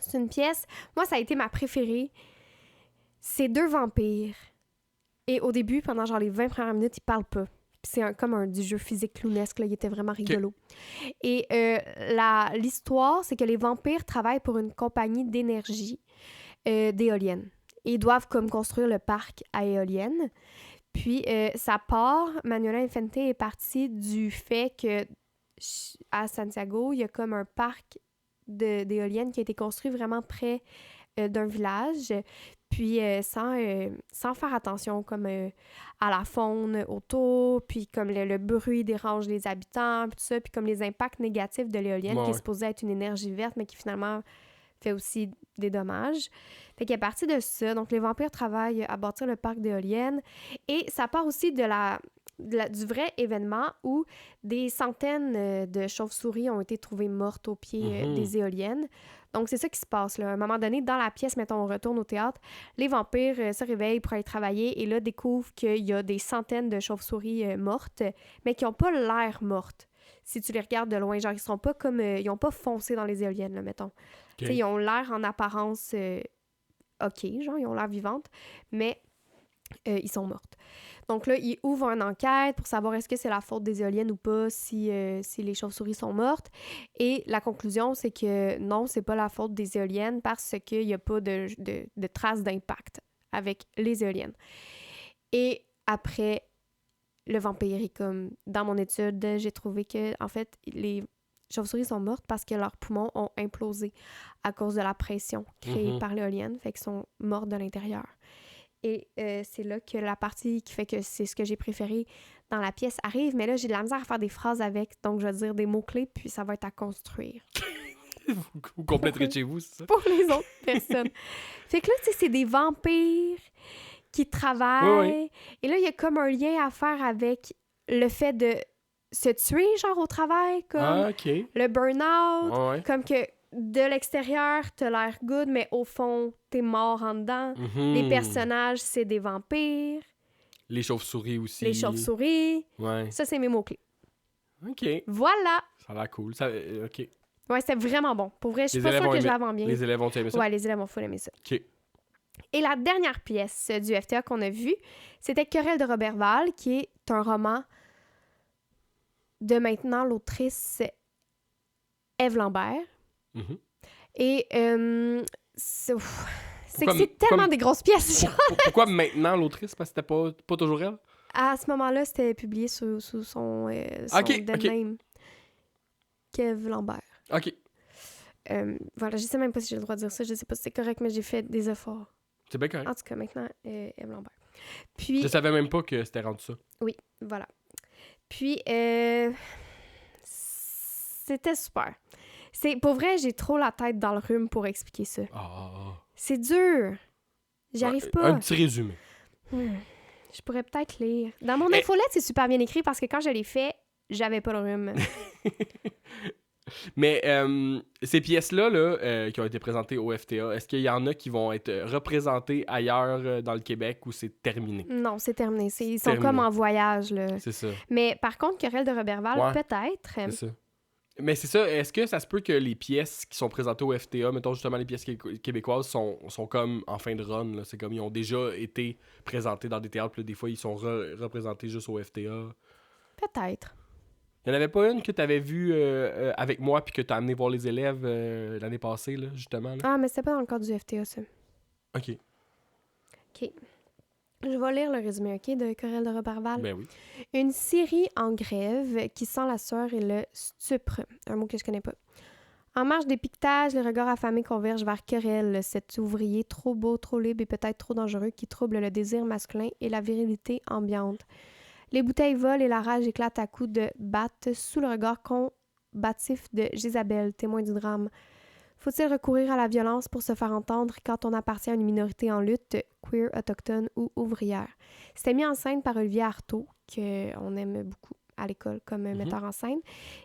c'est une pièce... Moi, ça a été ma préférée. C'est 2 vampires. Et au début, pendant genre les 20 premières minutes, ils parlent pas. Puis c'est comme du jeu physique clownesque, là. Il était vraiment rigolo. Et l'histoire, c'est que les vampires travaillent pour une compagnie d'énergie d'éoliennes. Et ils doivent comme construire le parc à éoliennes. Puis ça part, Manuela Infante est partie du fait que à Santiago, il y a comme un parc d'éoliennes qui a été construit vraiment près d'un village. Puis sans faire attention comme à la faune autour, puis comme le bruit dérange les habitants, puis tout ça, puis comme les impacts négatifs de l'éolienne, qui est supposée être une énergie verte, mais qui finalement fait aussi des dommages. Fait qu'elle est partie de ça. Donc, les vampires travaillent à bâtir le parc d'éoliennes. Et ça part aussi du vrai événement où des centaines de chauves-souris ont été trouvées mortes au pied des éoliennes. Donc, c'est ça qui se passe, là. À un moment donné, dans la pièce, mettons, on retourne au théâtre, les vampires se réveillent pour aller travailler et là, découvrent qu'il y a des centaines de chauves-souris mortes, mais qui n'ont pas l'air mortes. Si tu les regardes de loin, genre, ils sont pas comme... ils n'ont pas foncé dans les éoliennes, là, mettons. Okay. Tu sais, ils ont l'air en apparence... OK, genre, ils ont l'air vivantes, mais ils sont mortes. Donc là, ils ouvrent une enquête pour savoir est-ce que c'est la faute des éoliennes ou pas, si les chauves-souris sont mortes. Et la conclusion, c'est que non, c'est pas la faute des éoliennes parce qu'il n'y a pas de traces d'impact avec les éoliennes. Et après, le vampire est comme... Dans mon étude, j'ai trouvé que, en fait, les chauves-souris sont mortes parce que leurs poumons ont implosé à cause de la pression créée par l'éolienne, fait qu'ils sont mortes de l'intérieur. Et c'est là que la partie qui fait que c'est ce que j'ai préféré dans la pièce arrive, mais là, j'ai de la misère à faire des phrases avec, donc je vais dire des mots-clés, puis ça va être à construire. Vous compléterez chez vous, c'est ça? Pour les autres personnes. Fait que là, tu sais, c'est des vampires qui travaillent, oui. Et là, il y a comme un lien à faire avec le fait de se tuer, genre, au travail, comme le burn-out, comme que de l'extérieur, t'as l'air good, mais au fond, t'es mort en dedans. Les personnages, c'est des vampires. Les chauves-souris aussi. Les chauves-souris. Ouais. Ça, c'est mes mots-clés. OK. Voilà! Ça a l'air cool. Ça, OK. Ouais, c'était vraiment bon. Pour vrai, je suis pas sûre que je l'avais bien. Les élèves ont aimé ça? Ouais, les élèves ont full aimé ça. OK. Et la dernière pièce du FTA qu'on a vue, c'était Querelle de Roberval, qui est un roman de maintenant l'autrice Ève Lambert. Et c'est que c'est tellement des grosses pièces. Pourquoi maintenant l'autrice? Parce que c'était pas toujours elle? À ce moment-là, c'était publié sous son dead name. Ève Lambert. OK. Voilà, je sais même pas si j'ai le droit de dire ça. Je sais pas si c'est correct, mais j'ai fait des efforts. C'est bien correct. En tout cas, maintenant, Ève Lambert. Puis, je savais même pas que c'était rendu ça. Oui, voilà. Puis, c'était super. Pour vrai, j'ai trop la tête dans le rhume pour expliquer ça. C'est dur. J'y arrive pas. Un petit résumé. Je pourrais peut-être lire. Dans mon infolette, c'est super bien écrit parce que quand je l'ai fait, j'avais pas le rhume. Mais ces pièces-là là, qui ont été présentées au FTA, est-ce qu'il y en a qui vont être représentées ailleurs dans le Québec ou c'est terminé? Non, c'est terminé. Ils sont comme en voyage. Là. C'est ça. Mais par contre, Querelle de Roberval, peut-être. C'est ça. Mais c'est ça, est-ce que ça se peut que les pièces qui sont présentées au FTA, mettons justement les pièces québécoises, sont comme en fin de run, là? C'est comme ils ont déjà été présentés dans des théâtres, puis là, des fois ils sont représentés juste au FTA? Peut-être. Il n'y en avait pas une que tu avais vue avec moi puis que tu as amené voir les élèves l'année passée, là, justement? Là? Ah, mais c'était pas dans le cadre du FTA, ça. OK. Je vais lire le résumé, OK, de Querelle de Roberval. Ben oui. Une Syrie en grève qui sent la sueur et le stupre. Un mot que je connais pas. En marge d'épiquetage, les regards affamés convergent vers Querelle, cet ouvrier trop beau, trop libre et peut-être trop dangereux qui trouble le désir masculin et la virilité ambiante. Les bouteilles volent et la rage éclate à coups de batte sous le regard combatif de Jézabel, témoin du drame. Faut-il recourir à la violence pour se faire entendre quand on appartient à une minorité en lutte, queer, autochtone ou ouvrière? C'était mis en scène par Olivier Artaud, qu'on aime beaucoup. à l'école comme metteur en scène.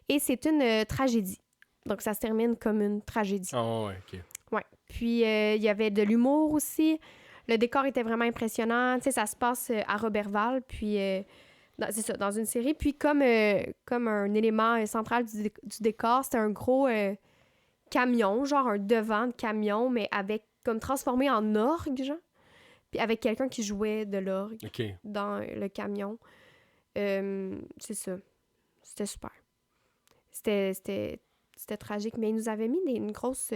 Et c'est une tragédie. Donc, ça se termine comme une tragédie. Ah ouais, OK. Ouais. Puis, il y avait de l'humour aussi. Le décor était vraiment impressionnant. Tu sais, ça se passe à Roberval, puis... c'est ça, dans une série. Puis, comme un élément central du décor, c'était un gros camion, genre un devant de camion, mais avec comme transformé en orgue, genre. Puis avec quelqu'un qui jouait de l'orgue dans le camion. C'est ça. C'était super. C'était tragique, mais ils nous avaient mis une grosse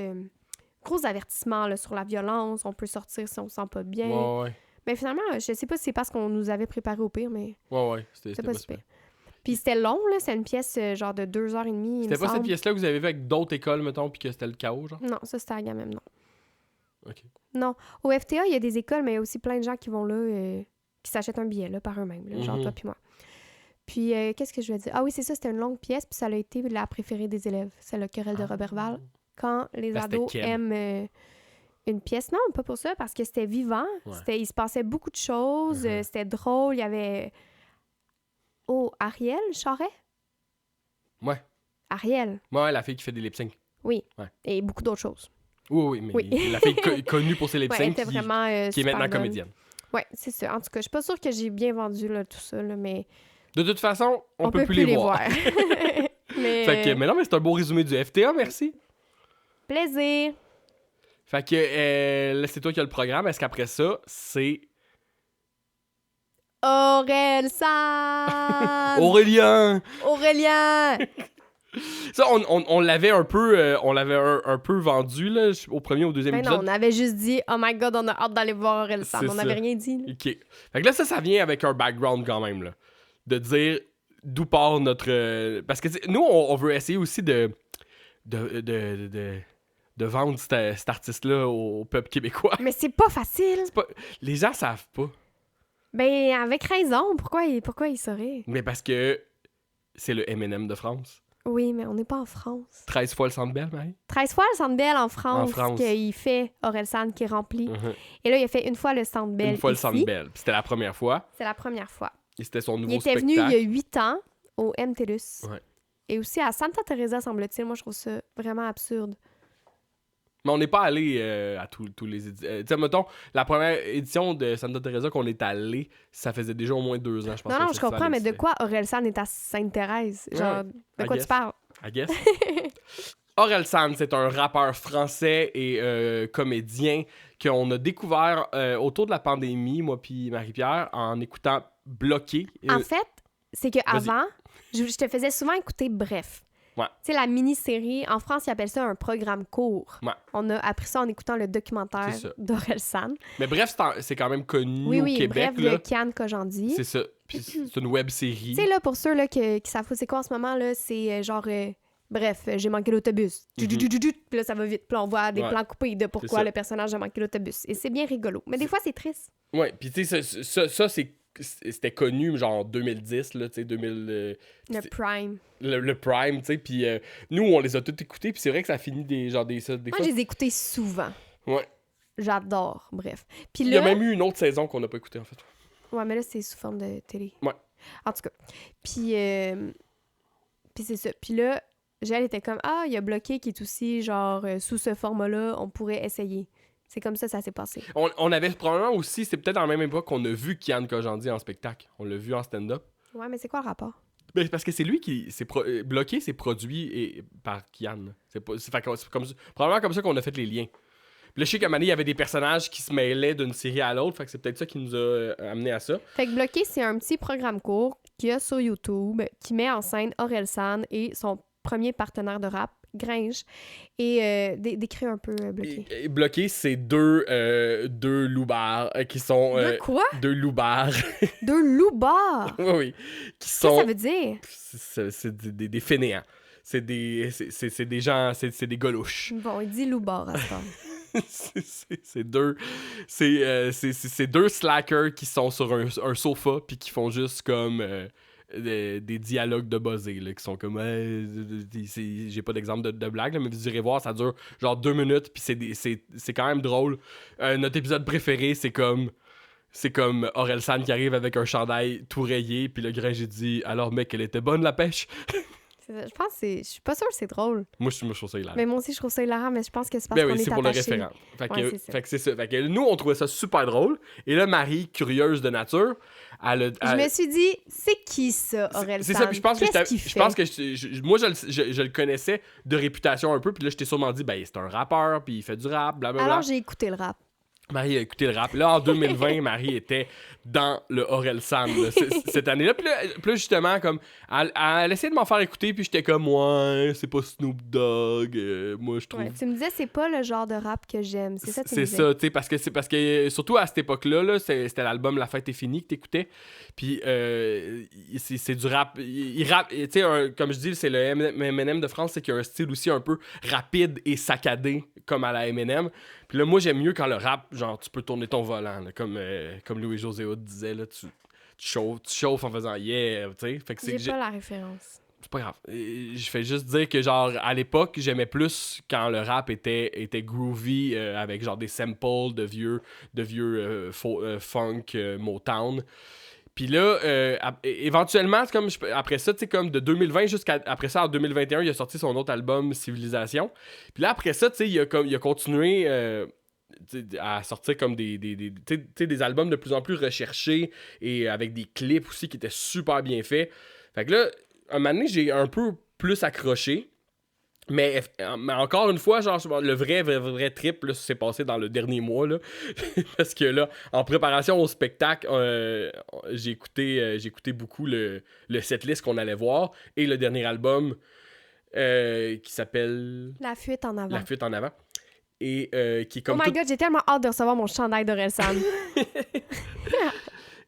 avertissement là, sur la violence. On peut sortir si on se sent pas bien. Ouais. Mais finalement, je sais pas si c'est parce qu'on nous avait préparé au pire, mais... Ouais. C'était pas super. Puis c'était long, là. C'est une pièce genre de 2h30. C'était pas cette pièce-là que vous avez vue avec d'autres écoles, mettons, puis que c'était le chaos, genre? Non, ça, c'était à Gamem, non. OK. Non. Au FTA, il y a des écoles, mais il y a aussi plein de gens qui vont là, qui s'achètent un billet, là, par eux-mêmes, là, genre toi puis moi. Puis, qu'est-ce que je veux dire? Ah oui, c'est ça, c'était une longue pièce, puis ça a été la préférée des élèves. C'est le querelle de Roberval. Quand les ados aiment une pièce. Non, pas pour ça, parce que c'était vivant. Ouais. Il se passait beaucoup de choses. C'était drôle. Il y avait... Oh, Ariel Charret? Ouais. Ariel. Ouais, la fille qui fait des lip-syncs. Oui. Ouais. Et beaucoup d'autres choses. Oui, mais la fille connue pour ses lip-syncs qui est maintenant comédienne. Ouais, c'est ça. En tout cas, je suis pas sûre que j'ai bien vendu là, tout ça, là, mais... De toute façon, on peut plus les voir. mais non, mais c'est un beau résumé du FTA, merci. Plaisir. Fait que là, c'est toi qui as le programme. Est-ce qu'après ça, c'est... Aurélien! Ça, on l'avait un peu un peu vendu là, au premier ou au deuxième épisode. Non, on avait juste dit « Oh my God, on a hâte d'aller voir Aurélien. » On n'avait rien dit. Là. OK. Fait que là, ça vient avec un background quand même, là. De dire d'où part notre... Parce que nous, on veut essayer aussi de vendre cet artiste-là au peuple québécois. Mais c'est pas facile. Les gens savent pas. Ben, avec raison. Pourquoi ils sauraient? Mais parce que c'est le M&M de France. Oui, mais on n'est pas en France. 13 fois le Centre Bell, Marie? 13 fois le Centre Bell en France. Qu'il fait Orelsan qui remplit. Et là, il a fait une fois le Centre Bell. Une fois le Centre Bell. Puis c'était la première fois. C'est la première fois. Et c'était son nouveau spectacle. Il était venu il y a 8 ans au MTLUS. Ouais. Et aussi à Santa Teresa, semble-t-il. Moi, je trouve ça vraiment absurde. Mais on n'est pas allé à tous les éditions. Tu sais, mettons, la première édition de Santa Teresa qu'on est allé, ça faisait déjà au moins 2 ans, je pense. Non, je comprends, mais de quoi Orelsan est à Sainte-Thérèse? Genre, de quoi tu parles? I guess. Orelsan, c'est un rappeur français et comédien qu'on a découvert autour de la pandémie, moi puis Marie-Pierre, en écoutant Bloqué. En fait, c'est qu'avant, je te faisais souvent écouter Bref. Ouais. Tu sais, la mini-série, en France, ils appellent ça un programme court. Ouais. On a appris ça en écoutant le documentaire d'Orelsan. Mais bref, c'est quand même connu au Québec. Bref, de Kian Kojandi. C'est ça. Puis c'est une web-série. Tu sais, là, pour ceux là, qui savent c'est quoi en ce moment, là, c'est genre... bref, j'ai manqué l'autobus. Puis là, ça va vite. Puis on voit des plans coupés de pourquoi le personnage a manqué l'autobus. Et c'est bien rigolo. Mais des fois, c'est triste. Ouais, puis tu sais, ça c'était connu, genre en 2010, là, tu sais, 2000... le Prime. Le Prime, tu sais, puis nous, on les a tous écoutés, puis c'est vrai que ça finit des fois... Moi, je les ai écoutés souvent. Ouais. J'adore, bref. Puis il y a même eu une autre saison qu'on n'a pas écoutée, en fait. Ouais, mais là, c'est sous forme de télé. Ouais. En tout cas. Puis c'est ça. Puis là, Jaël était comme, il y a Bloqué qui est aussi, genre, sous ce format-là, on pourrait essayer. C'est comme ça s'est passé. On avait probablement aussi, c'est peut-être dans la même époque qu'on a vu Kian Kojandi en spectacle. On l'a vu en stand-up. Ouais, mais c'est quoi le rapport? Ben, parce que c'est lui qui... Bloqué, c'est produit par Kian. C'est probablement comme ça qu'on a fait les liens. Puis là, je sais qu'à un moment donné, il y avait des personnages qui se mêlaient d'une série à l'autre. Fait que c'est peut-être ça qui nous a amené à ça. Fait que Bloqué, c'est un petit programme court qu'il y a sur YouTube qui met en scène Orelsan et son premier partenaire de rap, Gringe, et décrit un peu Bloqué. Et Bloqué, c'est deux loupards qui sont... Deux quoi? Deux loupards. Deux loupards? Oui. Qu'est-ce que ça veut dire? C'est des fainéants. C'est des gens... C'est des golouches. Bon, il dit loupards à ce temps. c'est deux slackers qui sont sur un sofa puis qui font juste comme... des dialogues de buzzés là, qui sont comme j'ai pas d'exemple de blague là, mais vous irez voir, ça dure genre 2 minutes puis c'est quand même drôle. Notre épisode préféré, c'est comme c'est comme Orelsan qui arrive avec un chandail tout rayé, puis le Grinch, il dit « Alors, mec, elle était bonne, la pêche? » Je pense que je suis pas sûre que c'est drôle. Moi, je trouve ça hilarant. Mais moi aussi, je trouve ça hilarant, mais je pense que c'est parce Ben qu'on oui, est c'est pour le attaché. référent. Fait que, Ouais, c'est ça. fait que c'est ça. Fait que nous, on trouvait ça super drôle. Et là, Marie, curieuse de nature, Je me suis dit, c'est qui ça, Orelsan? C'est ça, puis je pense que Qu'est-ce qu'il je pense fait? que moi, je le connaissais de réputation un peu, puis là, je t'ai sûrement dit, ben, c'est un rappeur, puis il fait du rap, blablabla. Alors, j'ai écouté le rap. Marie a écouté le rap. Là, en 2020, Marie était dans le Orelsan là, cette année-là. Puis là, justement, comme, elle essayait de m'en faire écouter, puis j'étais comme, ouais, c'est pas Snoop Dogg. Moi, je trouve. Ouais, tu me disais, c'est pas le genre de rap que j'aime. C'est ça que tu me C'est disais. ça, tu sais, parce que surtout à cette époque-là, là, c'était l'album La Fête est finie que t'écoutais. Puis c'est du rap. Il rappe, tu sais, comme je dis, c'est le Eminem de France, c'est qu'il y a un style aussi un peu rapide et saccadé, comme à la Eminem. Puis là, moi, j'aime mieux quand le rap, genre, tu peux tourner ton volant, là, comme Louis-José Hood disait, là, tu chauffes en faisant yeah, tu sais. Fait que J'ai pas la référence. c'est pas grave. Je fais juste dire que, genre, à l'époque, j'aimais plus quand le rap était groovy, avec, genre, des samples de vieux funk, Motown. Puis là, éventuellement, c'est comme après ça, tu sais, comme de 2020 jusqu'à après ça, en 2021, il a sorti son autre album, Civilisation. Puis là, après ça, tu sais, il a continué à sortir comme des albums de plus en plus recherchés et avec des clips aussi qui étaient super bien faits. Fait que là, un moment donné, j'ai un peu plus accroché. Mais encore une fois, genre, le vrai trip, là, s'est passé dans le dernier mois, là. Parce que là, en préparation au spectacle, j'ai écouté beaucoup le setlist qu'on allait voir et le dernier album qui s'appelle La fuite en avant. La fuite en avant. Et qui est comme. Oh my god, j'ai tellement hâte de recevoir mon chandail d'Orelsan.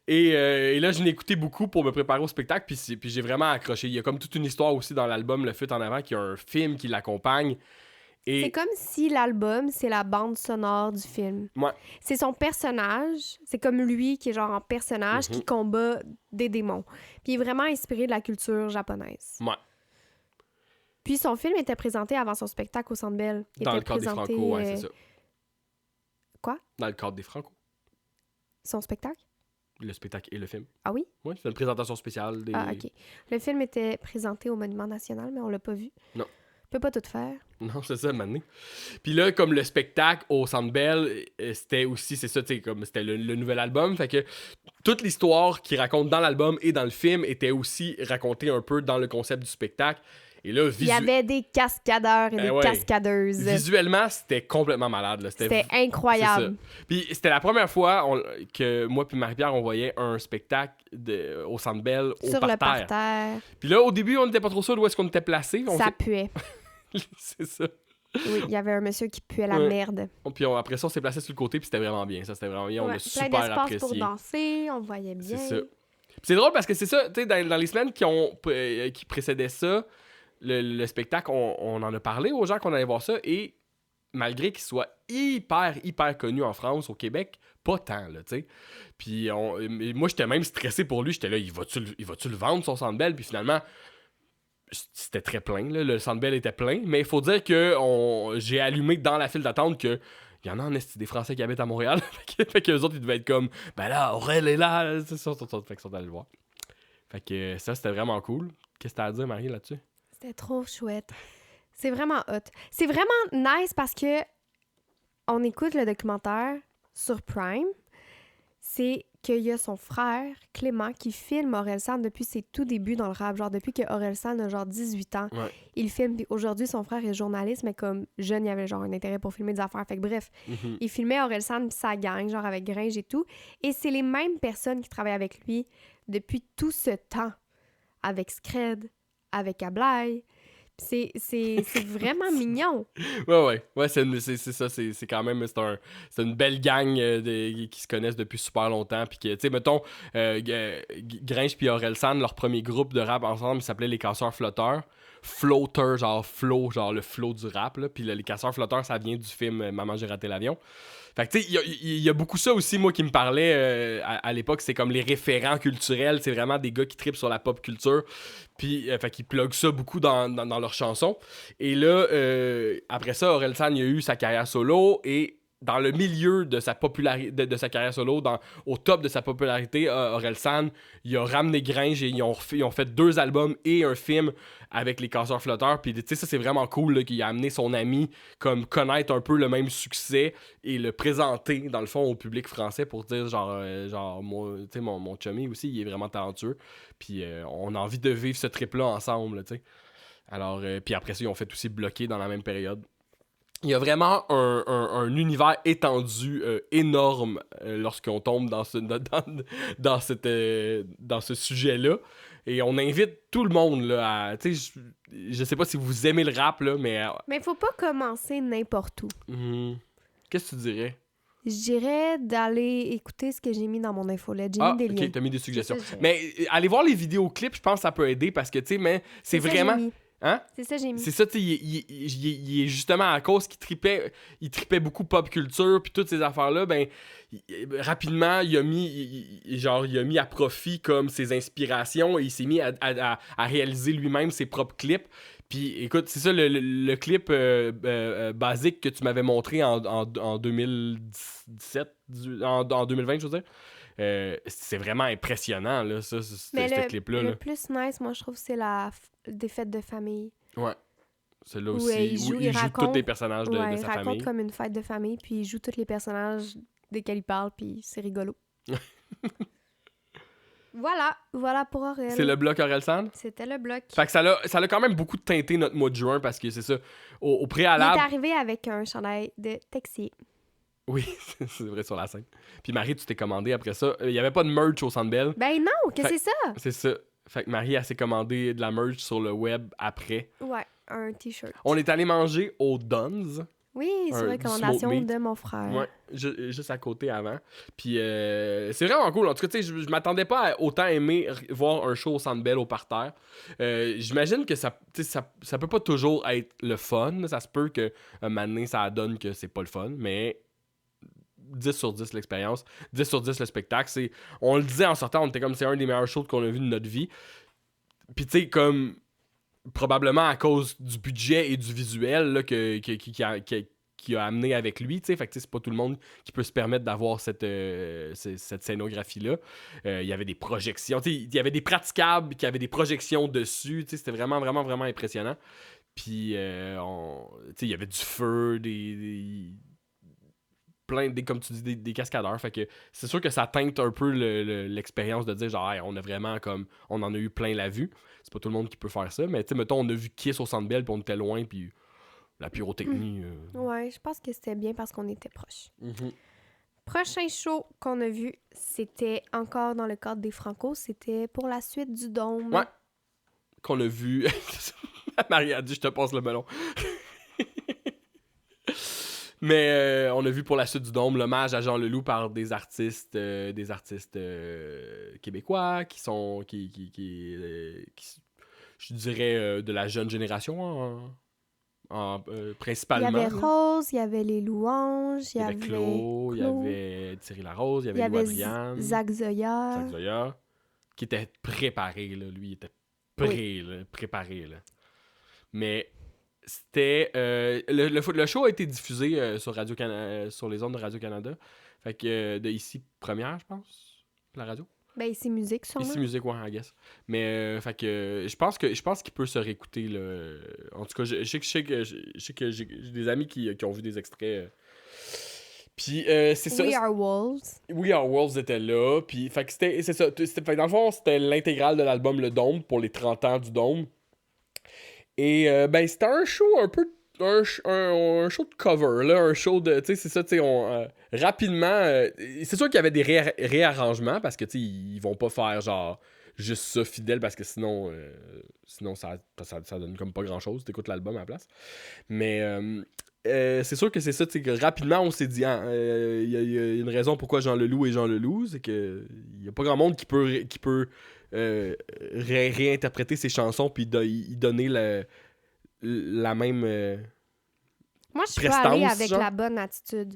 Et là, je l'ai écouté beaucoup pour me préparer au spectacle, puis j'ai vraiment accroché. Il y a comme toute une histoire aussi dans l'album Le Fuite en avant, qui a un film qui l'accompagne. Et... C'est comme si l'album, c'est la bande sonore du film. Ouais. C'est son personnage, c'est comme lui qui est genre en personnage qui combat des démons. Puis il est vraiment inspiré de la culture japonaise. Ouais. Puis son film était présenté avant son spectacle au Centre Bell. Dans le cadre des Franco, ouais, c'est ça. Quoi? Dans le cadre des Franco. Son spectacle? Le spectacle et le film. Ah oui? Oui, c'est une présentation spéciale. Ah, OK. Le film était présenté au Monument National, mais on l'a pas vu. Non. On peut pas tout faire. Non, c'est ça, maintenant. Puis là, comme le spectacle au Centre Bell, c'était aussi, c'est ça, tu sais, comme c'était le nouvel album. Fait que toute l'histoire qu'il raconte dans l'album et dans le film était aussi racontée un peu dans le concept du spectacle. Et là, Il y avait des cascadeurs et des cascadeuses. Visuellement, c'était complètement malade. Là. C'était incroyable. Puis c'était la première fois que moi et Marie-Pierre, on voyait un spectacle au Centre Bell sur le parterre. Puis là, au début, on n'était pas trop sûr d'où est-ce qu'on était placé. Ça puait. C'est ça. Oui, il y avait un monsieur qui puait la merde. Puis après ça, on s'est placé sur le côté, puis c'était vraiment bien. Ça, c'était vraiment bien. On a super plein d'espace apprécié. pour danser, on voyait bien. C'est ça. Puis c'est drôle parce que c'est ça, tu sais, dans les semaines qui précédaient ça, le spectacle, on en a parlé aux gens qu'on allait voir ça, et malgré qu'il soit hyper connu en France, au Québec, pas tant, là, tu sais. Puis moi, j'étais même stressé pour lui. J'étais là, il va-tu le vendre, son Centre Bell? Puis finalement, c'était très plein, là. Le Centre Bell était plein. Mais il faut dire que j'ai allumé dans la file d'attente que il y en a en esti des Français qui habitent à Montréal. Fait qu'eux autres, ils devaient être comme, ben là, Aurel est là. Fait qu'ils sont allés le voir. Fait que ça, c'était vraiment cool. Qu'est-ce que t'as à dire, Marie, là-dessus? C'était trop chouette. C'est vraiment hot. C'est vraiment nice parce que on écoute le documentaire sur Prime. C'est qu'il y a son frère, Clément, qui filme Orelsan depuis ses tout débuts dans le rap. Genre, depuis que Orelsan a genre 18 ans. Ouais. Il filme. Puis aujourd'hui, son frère est journaliste, mais comme jeune, il avait genre un intérêt pour filmer des affaires. Fait que bref, il filmait Orelsan puis sa gang, genre avec Gringe et tout. Et c'est les mêmes personnes qui travaillent avec lui depuis tout ce temps. Avec Scred, avec Ablaye. C'est vraiment mignon. Ouais, c'est ça, c'est quand même, c'est une belle gang qui se connaissent depuis super longtemps, puis que, tu sais, mettons, Grinch puis Orelsan, leur premier groupe de rap ensemble, il s'appelait Les Casseurs Flotteurs. Floater, genre flow, genre le flow du rap, là. Puis Les Casseurs Flotteurs, ça vient du film Maman, j'ai raté l'avion. Fait que, tu sais, il y a beaucoup ça aussi, moi, qui me parlait à l'époque. C'est comme les référents culturels. C'est vraiment des gars qui trippent sur la pop culture. Puis, fait qu'ils pluguent ça beaucoup dans leurs chansons. Et là, après ça, Orelsan, il a eu sa carrière solo. Et dans le milieu de sa popularité, de sa carrière solo, au top de sa popularité, Orelsan, il a ramené Gringe et ils ont fait 2 albums et un film avec les Casseurs Flotteurs. Puis tu sais, ça c'est vraiment cool là, qu'il a amené son ami comme connaître un peu le même succès et le présenter dans le fond au public français pour dire genre moi, tu sais, mon chummy aussi, il est vraiment talentueux. Puis on a envie de vivre ce trip-là ensemble, tu sais. Alors, puis après ça, ils ont fait aussi Bloqué dans la même période. Il y a vraiment un univers étendu énorme lorsqu'on tombe dans ce sujet-là. Et on invite tout le monde là, à... Tu sais, je sais pas si vous aimez le rap, là, mais... Mais faut pas commencer n'importe où. Qu'est-ce que tu dirais? Je dirais d'aller écouter ce que j'ai mis dans mon infolette. J'ai mis des liens. Ok, t'as mis des suggestions. C'est ça, Mais allez voir les vidéoclips, je pense que ça peut aider parce que, tu sais, mais c'est ça, vraiment... j'ai mis. Hein? C'est ça, j'ai mis. C'est ça, tu sais, il est justement à cause qu'il tripait beaucoup pop culture puis toutes ces affaires-là, ben, rapidement, il a mis à profit comme ses inspirations et il s'est mis à réaliser lui-même ses propres clips. Puis écoute, c'est ça le clip basique que tu m'avais montré en 2017, en 2020, je veux dire. C'est vraiment impressionnant, là, ce clip-là. Le plus nice, moi, je trouve, c'est des fêtes de famille. Ouais. Celui-là Où, aussi, il joue tous les personnages de sa il raconte famille. comme une fête de famille, puis il joue tous les personnages desquels il parle, puis c'est rigolo. Voilà pour Aurel. C'est le bloc Orelsan? C'était le bloc. Fait que ça a quand même beaucoup teinté notre mois de juin parce que c'est ça. Au Il préalable. est arrivé avec un chandail de Texier. Oui, c'est vrai, sur la scène. Puis Marie, tu t'es commandé après ça. Il n'y avait pas de merch au Centre Bell. Ben non, qu'est-ce que c'est ça? C'est ça. Fait que Marie, elle s'est commandé de la merch sur le web après. Ouais, un t-shirt. On est allé manger au Duns. Oui, sur du recommandation smoked meat. de mon frère. Ouais, juste à côté avant. Puis c'est vraiment cool. En tout cas, tu sais, je m'attendais pas à autant aimer voir un show au Centre Bell au parterre. J'imagine que ça peut pas toujours être le fun. Ça se peut que un moment donné, ça donne que c'est pas le fun, mais 10 sur 10 l'expérience, 10 sur 10 le spectacle. On le disait en sortant, on était comme c'est un des meilleurs shows qu'on a vu de notre vie. Puis tu sais, comme probablement à cause du budget et du visuel là, qui a amené avec lui, tu sais, fait que c'est pas tout le monde qui peut se permettre d'avoir cette scénographie-là. Il y avait des projections, tu sais, il y avait des praticables qui avaient des projections dessus, tu sais, c'était vraiment, vraiment, vraiment impressionnant. Puis, tu sais, il y avait du feu, plein comme tu dis, des cascadeurs. Fait que c'est sûr que ça teinte un peu l'expérience de dire genre hey, on a vraiment comme on en a eu plein la vue. C'est pas tout le monde qui peut faire ça, mais tu sais, mettons, on a vu Kiss au Centre Bell puis on était loin puis la pyrotechnie. Ouais, je pense que c'était bien parce qu'on était proches. Mm-hmm. Prochain show qu'on a vu, c'était encore dans le cadre des Franco, c'était pour la suite du Dôme. Ouais. Qu'on a vu. Marie a dit je te passe le melon. Mais on a vu pour la suite du Dôme l'hommage à Jean Leloup par des artistes québécois qui sont qui je dirais de la jeune génération principalement. Il y avait Rose, il y avait Les Louanges, il y avait Claude, il y avait Thierry Larose, il y avait Louis Adrian, Zach Zoya, qui était préparé là, lui il était préparé là. Mais c'était le show a été diffusé sur sur les ondes de Radio-Canada. Fait que de ici première, je pense, la radio. Ben ici musique sûrement. Ici musique, ouais, I guess. Mais fait que je pense qu'il peut se réécouter là. En tout cas, je sais que j'ai des amis qui ont vu des extraits. Puis c'est ça. We Are Wolves. We Are Wolves était là. Puis fait que c'est ça. Fait que dans le fond, c'était l'intégrale de l'album Le Dôme pour les 30 ans du Dôme. Et ben c'était un show un peu un show de cover là, un show de tu sais c'est ça tu sais rapidement c'est sûr qu'il y avait des réarrangements parce que tu sais ils vont pas faire genre juste ça fidèle parce que sinon ça donne comme pas grand chose t'écoutes l'album à la place mais c'est sûr que c'est ça tu sais que rapidement on s'est dit il y a une raison pourquoi Jean Leloup est Jean Leloup, c'est que il y a pas grand monde qui peut réinterpréter ses chansons puis y donner la même moi je suis prestance, pas allée avec genre. la bonne attitude.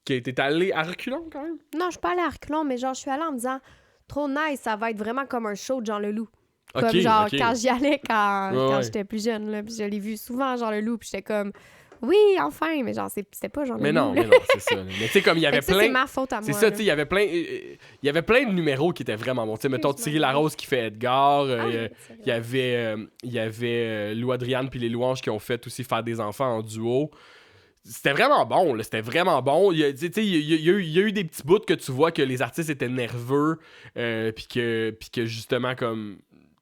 T'es allé à reculons quand même? Non, je suis pas allée à reculons, mais genre je suis allée en me disant trop nice, ça va être vraiment comme un show de Jean Leloup. Comme genre quand j'y allais quand j'étais plus jeune là, puis je l'ai vu souvent Jean Leloup, puis j'étais comme Oui, enfin, mais genre, c'était pas genre Mais le non, loup, mais là. non, c'est ça. Là. Mais tu sais, comme il y avait Fait que ça, plein... c'est ma faute à moi. C'est ça, là. tu sais, il y avait plein de numéros qui étaient vraiment bons. Tu sais, mettons, Excuse-moi. Thierry Larose qui fait Edgar, Ah, c'est il y vrai. avait Lou Adriane puis les Louanges qui ont fait aussi faire des enfants en duo. C'était vraiment bon, là, c'était vraiment bon. Tu sais, il y a eu des petits bouts que tu vois que les artistes étaient nerveux, puis que justement, comme,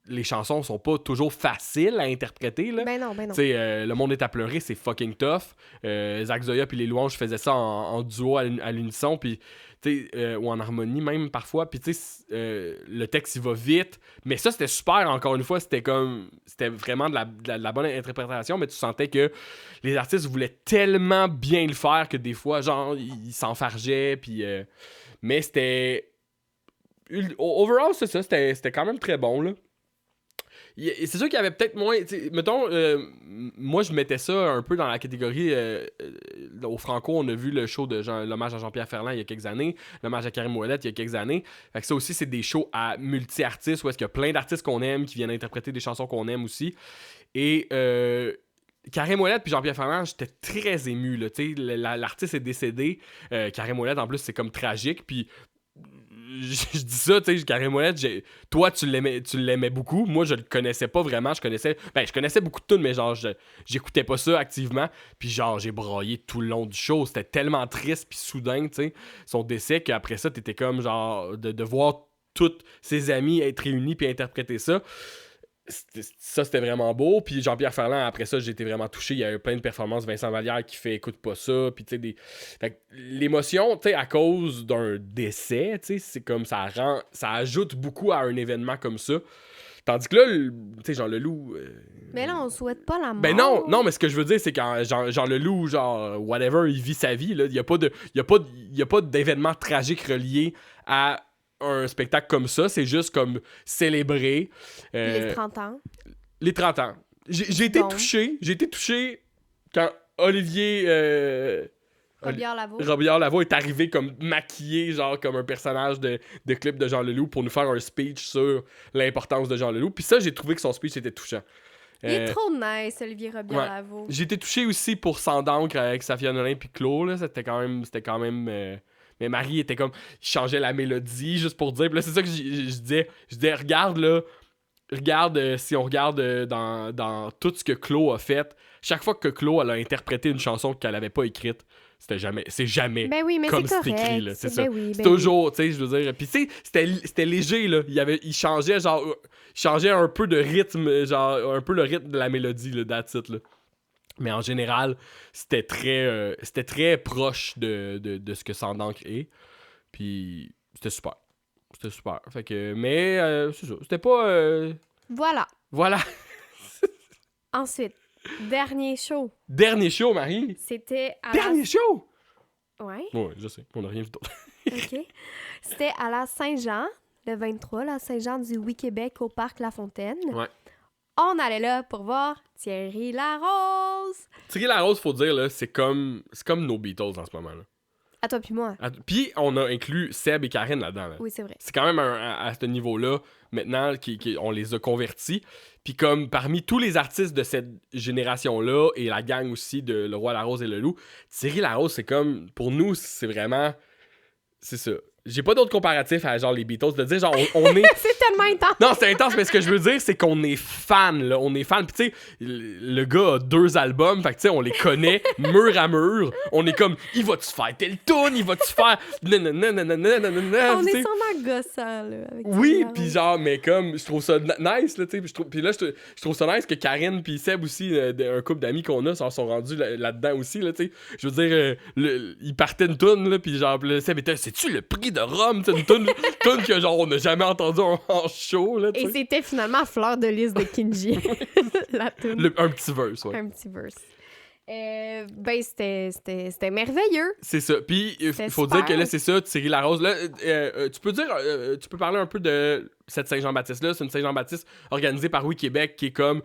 les chansons sont pas toujours faciles à interpréter, là. Ben non, ben non. Tu sais, Le Monde est à pleurer, c'est fucking tough. Zach Zoya puis les Louanges faisaient ça en duo à l'unisson, puis ou en harmonie même parfois. Puis tu sais, le texte il va vite, mais ça c'était super. Encore une fois, c'était vraiment de la bonne interprétation, mais tu sentais que les artistes voulaient tellement bien le faire que des fois, genre, ils s'enfargeaient. Puis, mais c'était overall, c'est ça, c'était quand même très bon là. C'est sûr qu'il y avait peut-être moins. Mettons, moi je mettais ça un peu dans la catégorie. Au Franco, on a vu le show de l'hommage à Jean-Pierre Ferland il y a quelques années, l'hommage à Karim Ouellet il y a quelques années. Fait que ça aussi, c'est des shows à multi-artistes où est-ce qu'il y a plein d'artistes qu'on aime qui viennent interpréter des chansons qu'on aime aussi. Et Karim Ouellet puis Jean-Pierre Ferland, j'étais très ému. Là, l'artiste est décédé. Karim Ouellet, en plus, c'est comme tragique. Puis je dis ça, tu sais, Karim Ouellet, toi, tu l'aimais beaucoup. Moi, je le connaissais pas vraiment. Je connaissais beaucoup de tunes, mais genre, j'écoutais pas ça activement. Puis genre, j'ai braillé tout le long du show. C'était tellement triste puis soudain, tu sais, son décès, qu'après ça, t'étais comme, genre, de voir tous ses amis être réunis puis interpréter ça. C'était vraiment beau. Puis Jean-Pierre Ferland, après ça, j'ai été vraiment touché. Il y a eu plein de performances. Vincent Vallière qui fait écoute pas ça. Puis tu sais, fait que l'émotion, tu sais, à cause d'un décès, tu sais, c'est comme ça ajoute beaucoup à un événement comme ça. Tandis que là, tu sais, Jean Leloup. Mais là, on souhaite pas la mort. Ben non, mais ce que je veux dire, c'est quand Jean Leloup, genre, whatever, il vit sa vie, là, il y a pas d'événement tragique relié à un spectacle comme ça, c'est juste comme célébrer Les 30 ans. les 30 ans. J'ai été touché quand Robillard Lavo est arrivé comme maquillé, genre comme un personnage de clip de Jean Leloup pour nous faire un speech sur l'importance de Jean Leloup. Puis ça, j'ai trouvé que son speech était touchant. Il est trop nice, Olivier Robillard-Lavo. J'ai été touché aussi pour Sans d'encre avec Safia Nolin puis Claude, là. C'était quand même mais Marie était comme... Il changeait la mélodie, juste pour dire. Puis là, c'est ça que je disais. Je disais, regarde, si on regarde dans tout ce que Claude a fait, chaque fois que Claude elle a interprété une chanson qu'elle avait pas écrite, c'est jamais ben oui, mais comme c'est c'est écrit, là. C'est ça. Ben oui, c'est toujours, tu sais, je veux dire. Puis tu sais, c'était léger, là. Il changeait, genre... Il changeait un peu de rythme, genre, un peu le rythme de la mélodie, là, that's it, là. Mais en général, c'était très proche de ce que Sans d'encre est. Puis c'était super. C'était super. Fait que, mais c'est ça. C'était pas... Voilà. Ensuite, dernier show. Dernier show, Marie. C'était à Dernier show! Ouais. Ouais, je sais. On n'a rien vu d'autre. OK. C'était à la Saint-Jean, le 23, la Saint-Jean du Oui-Québec au Parc La Fontaine. Ouais. On allait là pour voir Thierry Larose. Thierry Larose, faut dire, là, c'est comme nos Beatles en ce moment, là. À toi puis moi. Puis on a inclus Seb et Karine là-dedans. Là. Oui, c'est vrai. C'est quand même à ce niveau-là, maintenant, on les a convertis. Puis comme parmi tous les artistes de cette génération-là, et la gang aussi de Le Roi, la Rose et le Loup, Thierry Larose, c'est comme, pour nous, c'est vraiment... C'est ça. J'ai pas d'autre comparatif à genre les Beatles, de dire genre on est... C'est tellement intense! Non, c'est intense, mais ce que je veux dire, c'est qu'on est fan, là. On est fan. Puis, tu sais, le gars a 2 albums. Fait que, tu sais, on les connaît mur à mur. On est comme, il va-tu faire telle toune? Il va-tu faire. On est sûrement gossant, là. Avec oui, puis genre, mais comme, je trouve ça nice, là, tu sais. Puis là, je trouve ça nice que Karine puis Seb aussi, un couple d'amis qu'on a, s'en sont rendus là-dedans aussi, là, tu sais. Je veux dire, ils partaient une toune, là, puis genre, le Seb était, c'est-tu le prix de Rome? Une toune que, genre, on n'a jamais entendu en show, là, tu sais. Et c'était finalement Fleur de Lys de Kinji, la toune. Un petit verse, ouais. Un petit verse. Ben, c'était merveilleux. C'est ça. Puis, il faut super. dire que là, c'est ça, Thierry Larose. Là, tu peux parler un peu de cette Saint-Jean-Baptiste-là. C'est une Saint-Jean-Baptiste organisée par Oui Québec, qui est comme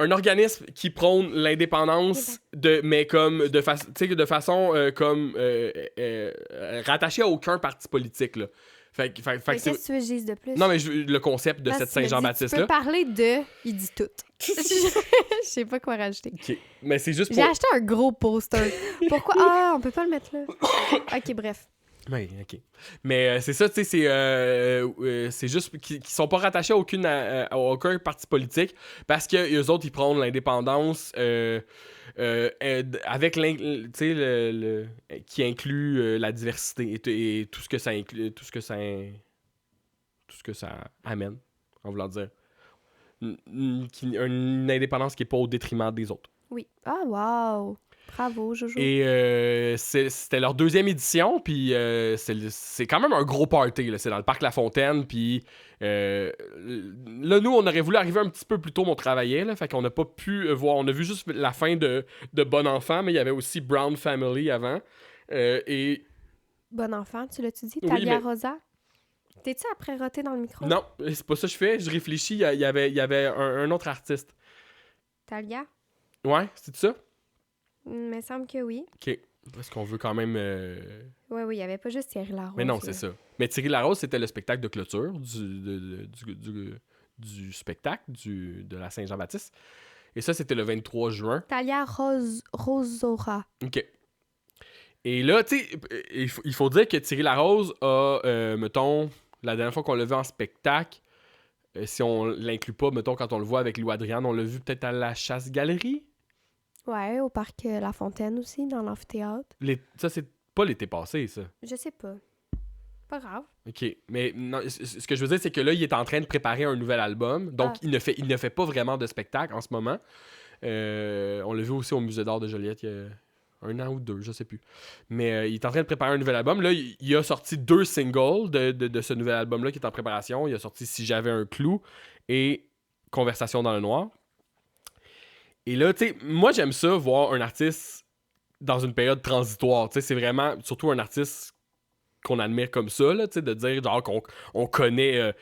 un organisme qui prône l'indépendance, mais comme de façon comme rattachée à aucun parti politique, là. Fait que Mais qu'est-ce que tu veux que je dise de plus? Non, mais le concept de Parce cette que tu me dis, Saint-Jean-Baptiste-là. Tu peux parler de... Il dit tout. Je sais pas quoi rajouter. OK. Mais c'est juste J'ai pour... acheté un gros poster. Pourquoi? Ah, on peut pas le mettre là. OK, bref. Oui, OK. Mais c'est ça, tu sais, c'est juste qu'ils sont pas rattachés à aucun parti politique parce qu'eux autres, ils prônent l'indépendance avec tu sais, qui inclut la diversité et tout ce que ça inclut, tout ce que ça amène, en voulant dire. Une indépendance qui est pas au détriment des autres. Oui. Ah, wow. Bravo, Jojo. Et c'était leur 2e édition, puis c'est quand même un gros party. Là. C'est dans le parc La Fontaine, puis là, nous, on aurait voulu arriver un petit peu plus tôt, mais on travaillait, là, fait qu'on n'a pas pu voir. On a vu juste la fin de Bon Enfant, mais il y avait aussi Brown Family avant. Et Bon enfant, tu l'as-tu dit? Oui, Talia mais- Rosa? T'es-tu après roter dans le micro? non, c'est pas ça que je fais. Je réfléchis, il y avait un autre artiste. Talia? Ouais, c'est ça? Il me semble que oui. OK. Parce qu'on veut quand même... Oui, il y avait pas juste Thierry Larose. Mais non, là. c'est ça. Mais Thierry Larose, c'était le spectacle de clôture du spectacle de la Saint-Jean-Baptiste. Et ça, c'était le 23 juin. Talia Rosora. OK. Et là, tu sais, il faut dire que Thierry Larose a, mettons, la dernière fois qu'on l'a vu en spectacle, si on l'inclut pas, mettons, quand on le voit avec Lou Adriane, on l'a vu peut-être à la Chasse-Galerie. Ouais, au parc La Fontaine aussi, dans l'amphithéâtre. Ça, c'est pas l'été passé, ça. Je sais pas. Pas grave. OK. Mais non, ce que je veux dire, c'est que là, il est en train de préparer un nouvel album. Donc, Ah. il ne fait pas vraiment de spectacle en ce moment. On l'a vu aussi au Musée d'art de Joliette il y a 1 an ou 2, je sais plus. Mais il est en train de préparer un nouvel album. Là, il a sorti 2 singles de ce nouvel album-là qui est en préparation. Il a sorti Si j'avais un clou et Conversation dans le noir. Et là, tu sais, moi, j'aime ça, voir un artiste dans une période transitoire. Tu sais, c'est vraiment, surtout un artiste qu'on admire comme ça, là, tu sais, de dire genre qu'on connaît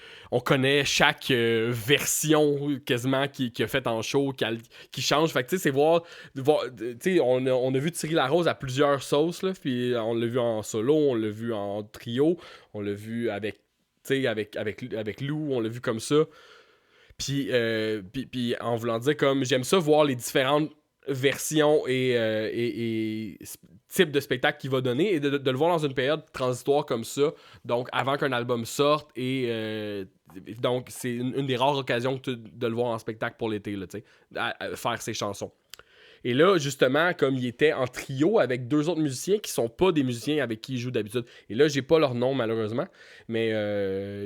chaque version quasiment qui a fait en show, qui change. Fait que tu sais, c'est voir tu sais, on a vu Thierry Larose à plusieurs sauces, là, puis on l'a vu en solo, on l'a vu en trio, on l'a vu avec, tu sais, avec Lou, on l'a vu comme ça. Puis en voulant dire comme j'aime ça voir les différentes versions et types de spectacles qu'il va donner et de le voir dans une période transitoire comme ça, donc avant qu'un album sorte et donc c'est une des rares occasions de le voir en spectacle pour l'été, là, tu sais, à faire ses chansons. Et là, justement, comme il était en trio avec 2 autres musiciens qui sont pas des musiciens avec qui il joue d'habitude. Et là, j'ai pas leur nom, malheureusement. Mais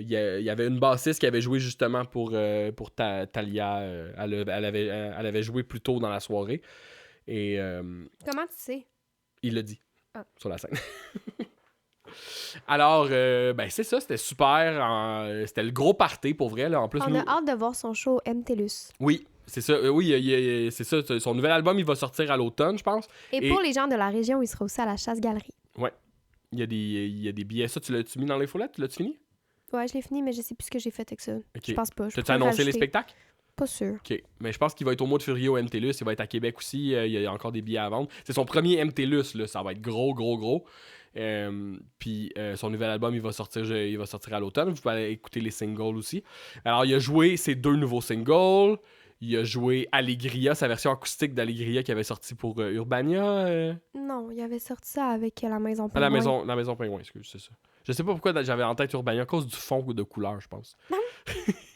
il y avait une bassiste qui avait joué justement pour Talia. Elle avait joué plus tôt dans la soirée. Et Comment tu sais? il l'a dit Ah. sur la scène. Alors, ben c'est ça, c'était super. C'était le gros party, pour vrai. Là. En plus, On nous... a hâte de voir son show MTLUS. Oui, c'est ça. Oui, c'est ça. Son nouvel album, il va sortir à l'automne, je pense. Et pour les gens de la région, il sera aussi à la Chasse-Galerie. Ouais. Il y a des billets. Ça, tu l'as-tu mis dans l'infolette? Tu l'as-tu fini? Ouais, je l'ai fini, mais je sais plus ce que j'ai fait avec ça. Ok. Je pense pas. Je T'as-tu pourrais annoncé les rajouter. spectacles? Pas sûr. OK. Mais je pense qu'il va être au mois de février au MTLUS. Il va être à Québec aussi. Il y a encore des billets à vendre. C'est son premier MTLUS, là. Ça va être gros. Puis son nouvel album, il va sortir à l'automne. Vous pouvez aller écouter les singles aussi. Alors, il a joué ses 2 nouveaux singles. Il a joué Allegria, sa version acoustique d'Allegria qui avait sorti pour Urbania. Non, il avait sorti ça avec la Maison À la Pingouin. maison Pingouin, excuse, c'est ça. Je sais pas pourquoi j'avais en tête Urbania, à cause du fond ou de couleur, je pense.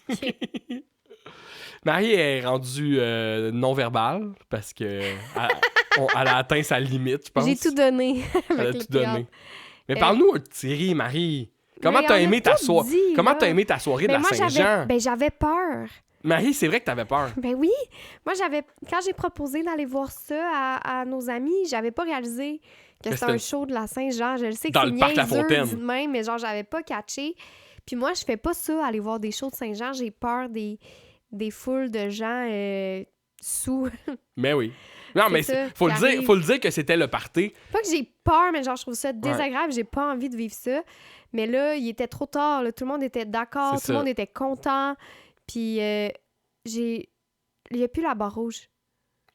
Ok. Marie est rendue non-verbale parce que elle a atteint sa limite, je pense. J'ai tout donné. Elle a avec tout le théâtre. donné. Mais parle-nous de Thierry, Marie. Comment Mais t'as on a aimé ta tout soirée? dit, Comment là. t'as aimé ta soirée de Ben la moi, Saint-Jean? j'avais peur. Marie, c'est vrai que t'avais peur. Ben oui. Moi, quand j'ai proposé d'aller voir ça à nos amis, j'avais pas réalisé que c'était un show de la Saint-Jean. Je le sais que Dans c'est le parc La niaiseux Fontaine. dit de même, mais genre, j'avais pas catché. Puis moi, je fais pas ça, aller voir des shows de Saint-Jean. J'ai peur des foules de gens sous. Mais oui. Non, mais ça faut qui le dire que c'était le party. Pas que j'ai peur, mais genre, je trouve ça désagréable. J'ai pas envie de vivre ça. Mais là, il était trop tard. Là. Tout le monde était d'accord. C'est Tout le ça. monde était content. Puis il y a plus la barre rouge.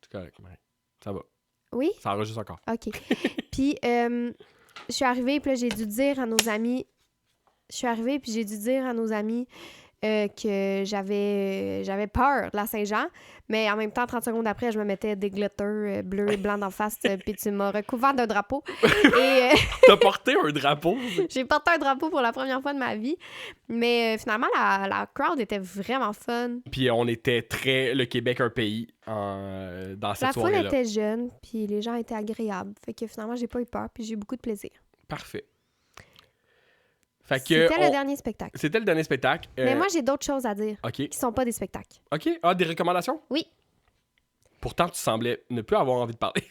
C'est correct, Marie. Ça va. Oui? Ça enregistre encore. OK. Puis je suis arrivée, puis là, j'ai dû dire à nos amis, je suis arrivée puis j'ai dû dire à nos amis que j'avais peur de la Saint-Jean, mais en même temps, 30 secondes après, je me mettais des glitters bleus et blancs d'en face, puis tu m'as recouvert d'un drapeau. Et T'as porté un drapeau? j'ai porté un drapeau pour la première fois de ma vie, mais finalement, la crowd était vraiment fun. Puis on était très le Québec un pays dans cette La foule soirée-là. était jeune, puis les gens étaient agréables. Fait que finalement, j'ai pas eu peur, puis j'ai eu beaucoup de plaisir. Parfait. Fait que C'était le dernier spectacle. C'était le dernier spectacle. Mais moi, j'ai d'autres choses à dire OK. qui sont pas des spectacles. OK. Ah, des recommandations? Oui. Pourtant, tu semblais ne plus avoir envie de parler.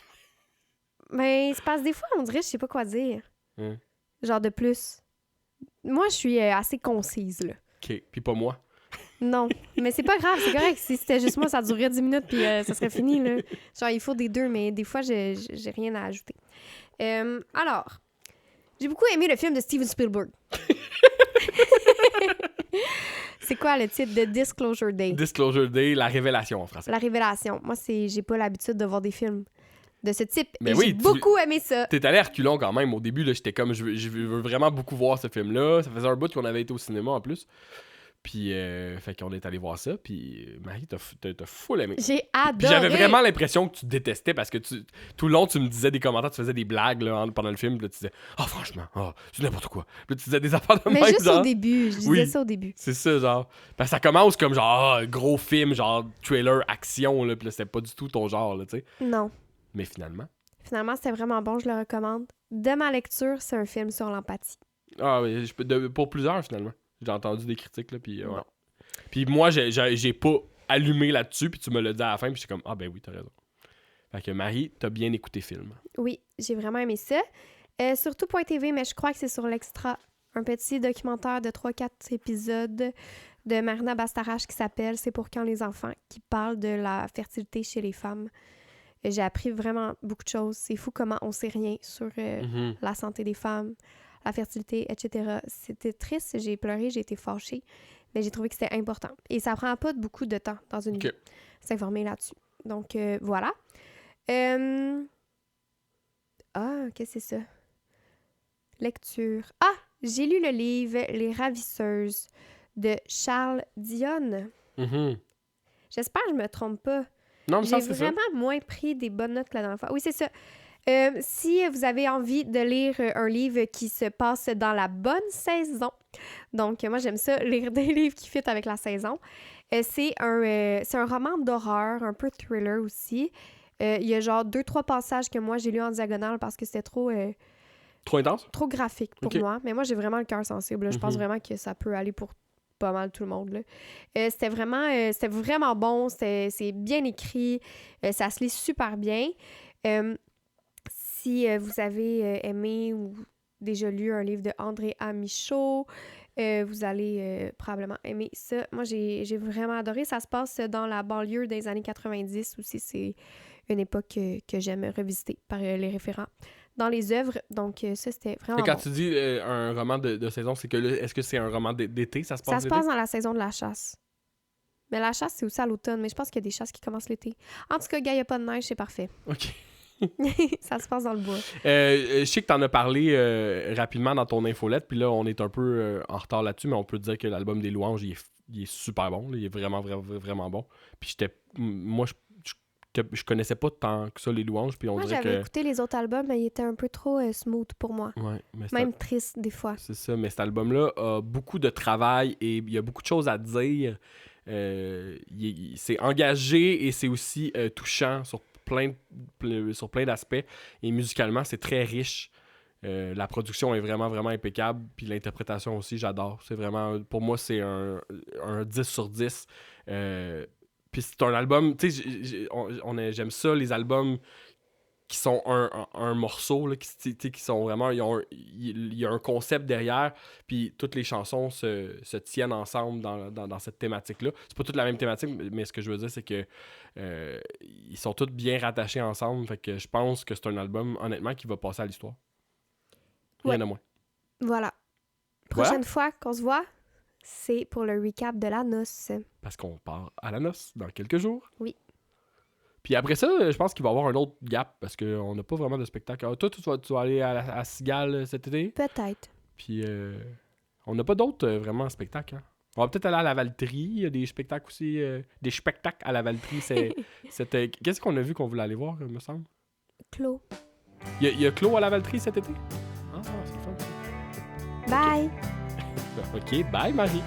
Mais c'est parce que des fois, on dirait, je sais pas quoi dire. Hum. Genre de plus. Moi, je suis assez concise, là. OK. Puis pas moi. Non, mais c'est pas grave, c'est correct. Si c'était juste moi, ça durerait 10 minutes puis ça serait fini, là. Genre, il faut des deux, mais des fois, j'ai rien à ajouter. Alors, j'ai beaucoup aimé le film de Steven Spielberg. C'est quoi le titre de Disclosure Day? Disclosure Day, la révélation en français. La révélation. Moi, j'ai pas l'habitude de voir des films de ce type. Mais Et oui, j'ai beaucoup aimé ça. T'es allé à reculons quand même. Au début, là, j'étais comme, je veux vraiment beaucoup voir ce film-là. Ça faisait un bout qu'on avait été au cinéma en plus. Puis, fait qu'on est allé voir ça. Puis, Marie, t'as full aimé. J'ai adoré. Puis j'avais vraiment l'impression que tu détestais parce que tout le long, tu me disais des commentaires, tu faisais des blagues là, pendant le film. Puis là, tu disais, franchement, c'est n'importe quoi. Puis là, tu disais des affaires de Mais même, juste genre. au début, je disais Oui. ça au début. C'est ça, genre. Parce que ça commence comme genre, gros film, genre trailer, action, là. Puis là, c'était pas du tout ton genre, là, tu sais. Non. Mais finalement. Finalement, c'était vraiment bon, je le recommande. De ma lecture, c'est un film sur l'empathie. Ah oui, pour plusieurs, finalement. J'ai entendu des critiques, là, puis ouais. Puis moi, j'ai pas allumé là-dessus, puis tu me l'as dit à la fin, puis j'étais comme, ben oui, t'as raison. Fait que Marie, t'as bien écouté film. Oui, j'ai vraiment aimé ça. Surtout .tv, mais je crois que c'est sur l'Extra. Un petit documentaire de 3-4 épisodes de Marina Bastarache qui s'appelle « C'est pour quand les enfants », qui parle de la fertilité chez les femmes. J'ai appris vraiment beaucoup de choses. C'est fou comment on sait rien sur la santé des femmes, la fertilité, etc. C'était triste, j'ai pleuré, j'ai été fâchée, mais j'ai trouvé que c'était important. Et ça prend pas beaucoup de temps dans une vie, s'informer là-dessus. Donc, voilà. Qu'est-ce que c'est ça? Lecture. Ah! J'ai lu le livre « Les ravisseuses » de Charles Dionne. J'espère que je me trompe pas. Non, mais J'ai c'est vraiment ça. moins pris des bonnes notes que la dernière fois. Oui, c'est ça. Si vous avez envie de lire un livre qui se passe dans la bonne saison, donc moi j'aime ça, lire des livres qui fit avec la saison, c'est un roman d'horreur, un peu thriller aussi. Il y a genre 2-3 passages que moi j'ai lus en diagonale parce que c'était trop intense? trop graphique pour moi. Mais moi j'ai vraiment le cœur sensible. Là. Je pense vraiment que ça peut aller pour pas mal tout le monde. Là. C'était vraiment bon, c'est bien écrit, ça se lit super bien. Si vous avez aimé ou déjà lu un livre de Andréa Michaud, vous allez probablement aimer ça. Moi, j'ai vraiment adoré. Ça se passe dans la banlieue des années 90 aussi. C'est une époque que j'aime revisiter par les référents dans les œuvres. Donc, ça, c'était vraiment Quand bon. tu dis un roman de saison, c'est que est-ce que c'est un roman d'été? Ça se passe Ça se passe dans la saison de la chasse. Mais la chasse, c'est aussi à l'automne. Mais je pense qu'il y a des chasses qui commencent l'été. En tout cas, gars, il n'y a pas de neige, c'est parfait. OK. Ça se passe dans le bois. Je sais que t'en as parlé rapidement dans ton infolette, puis là, on est un peu en retard là-dessus, mais on peut dire que l'album des louanges, il est super bon. Là, il est vraiment, vraiment bon. Puis moi, je connaissais pas tant que ça les louanges, puis on Moi, dirait j'avais que... écouté les autres albums, mais ils étaient un peu trop smooth pour moi. Ouais, mais Même triste, des fois. c'est ça, mais cet album-là a beaucoup de travail et il y a beaucoup de choses à dire. C'est engagé et c'est aussi touchant sur plein d'aspects. Et musicalement, c'est très riche. La production est vraiment, vraiment impeccable. Puis l'interprétation aussi, j'adore. C'est vraiment... Pour moi, c'est un 10 sur 10. Puis c'est un album... Tu sais, j'aime ça, les albums qui sont un morceau, là, qui sont vraiment... Il y a un concept derrière, puis toutes les chansons se tiennent ensemble dans cette thématique-là. C'est pas toute la même thématique, mais ce que je veux dire, c'est que ils sont tous bien rattachés ensemble, fait que je pense que c'est un album, honnêtement, qui va passer à l'histoire. Rien de moins. Voilà. Prochaine fois qu'on se voit, c'est pour le recap de la noce. Parce qu'on part à la noce dans quelques jours. Oui. Puis après ça, je pense qu'il va y avoir un autre gap parce qu'on n'a pas vraiment de spectacle. Toi, tu vas aller à Cigale cet été? Peut-être. Puis On n'a pas d'autres vraiment spectacles. Hein? On va peut-être aller à la Valtrie. Il y a des spectacles aussi. Des spectacles à la Valtrie. Qu'est-ce qu'on a vu qu'on voulait aller voir, me semble? Clos. Il y a Clos à la Valtrie cet été? Ah, c'est le fun. Bye! OK, bye Marie.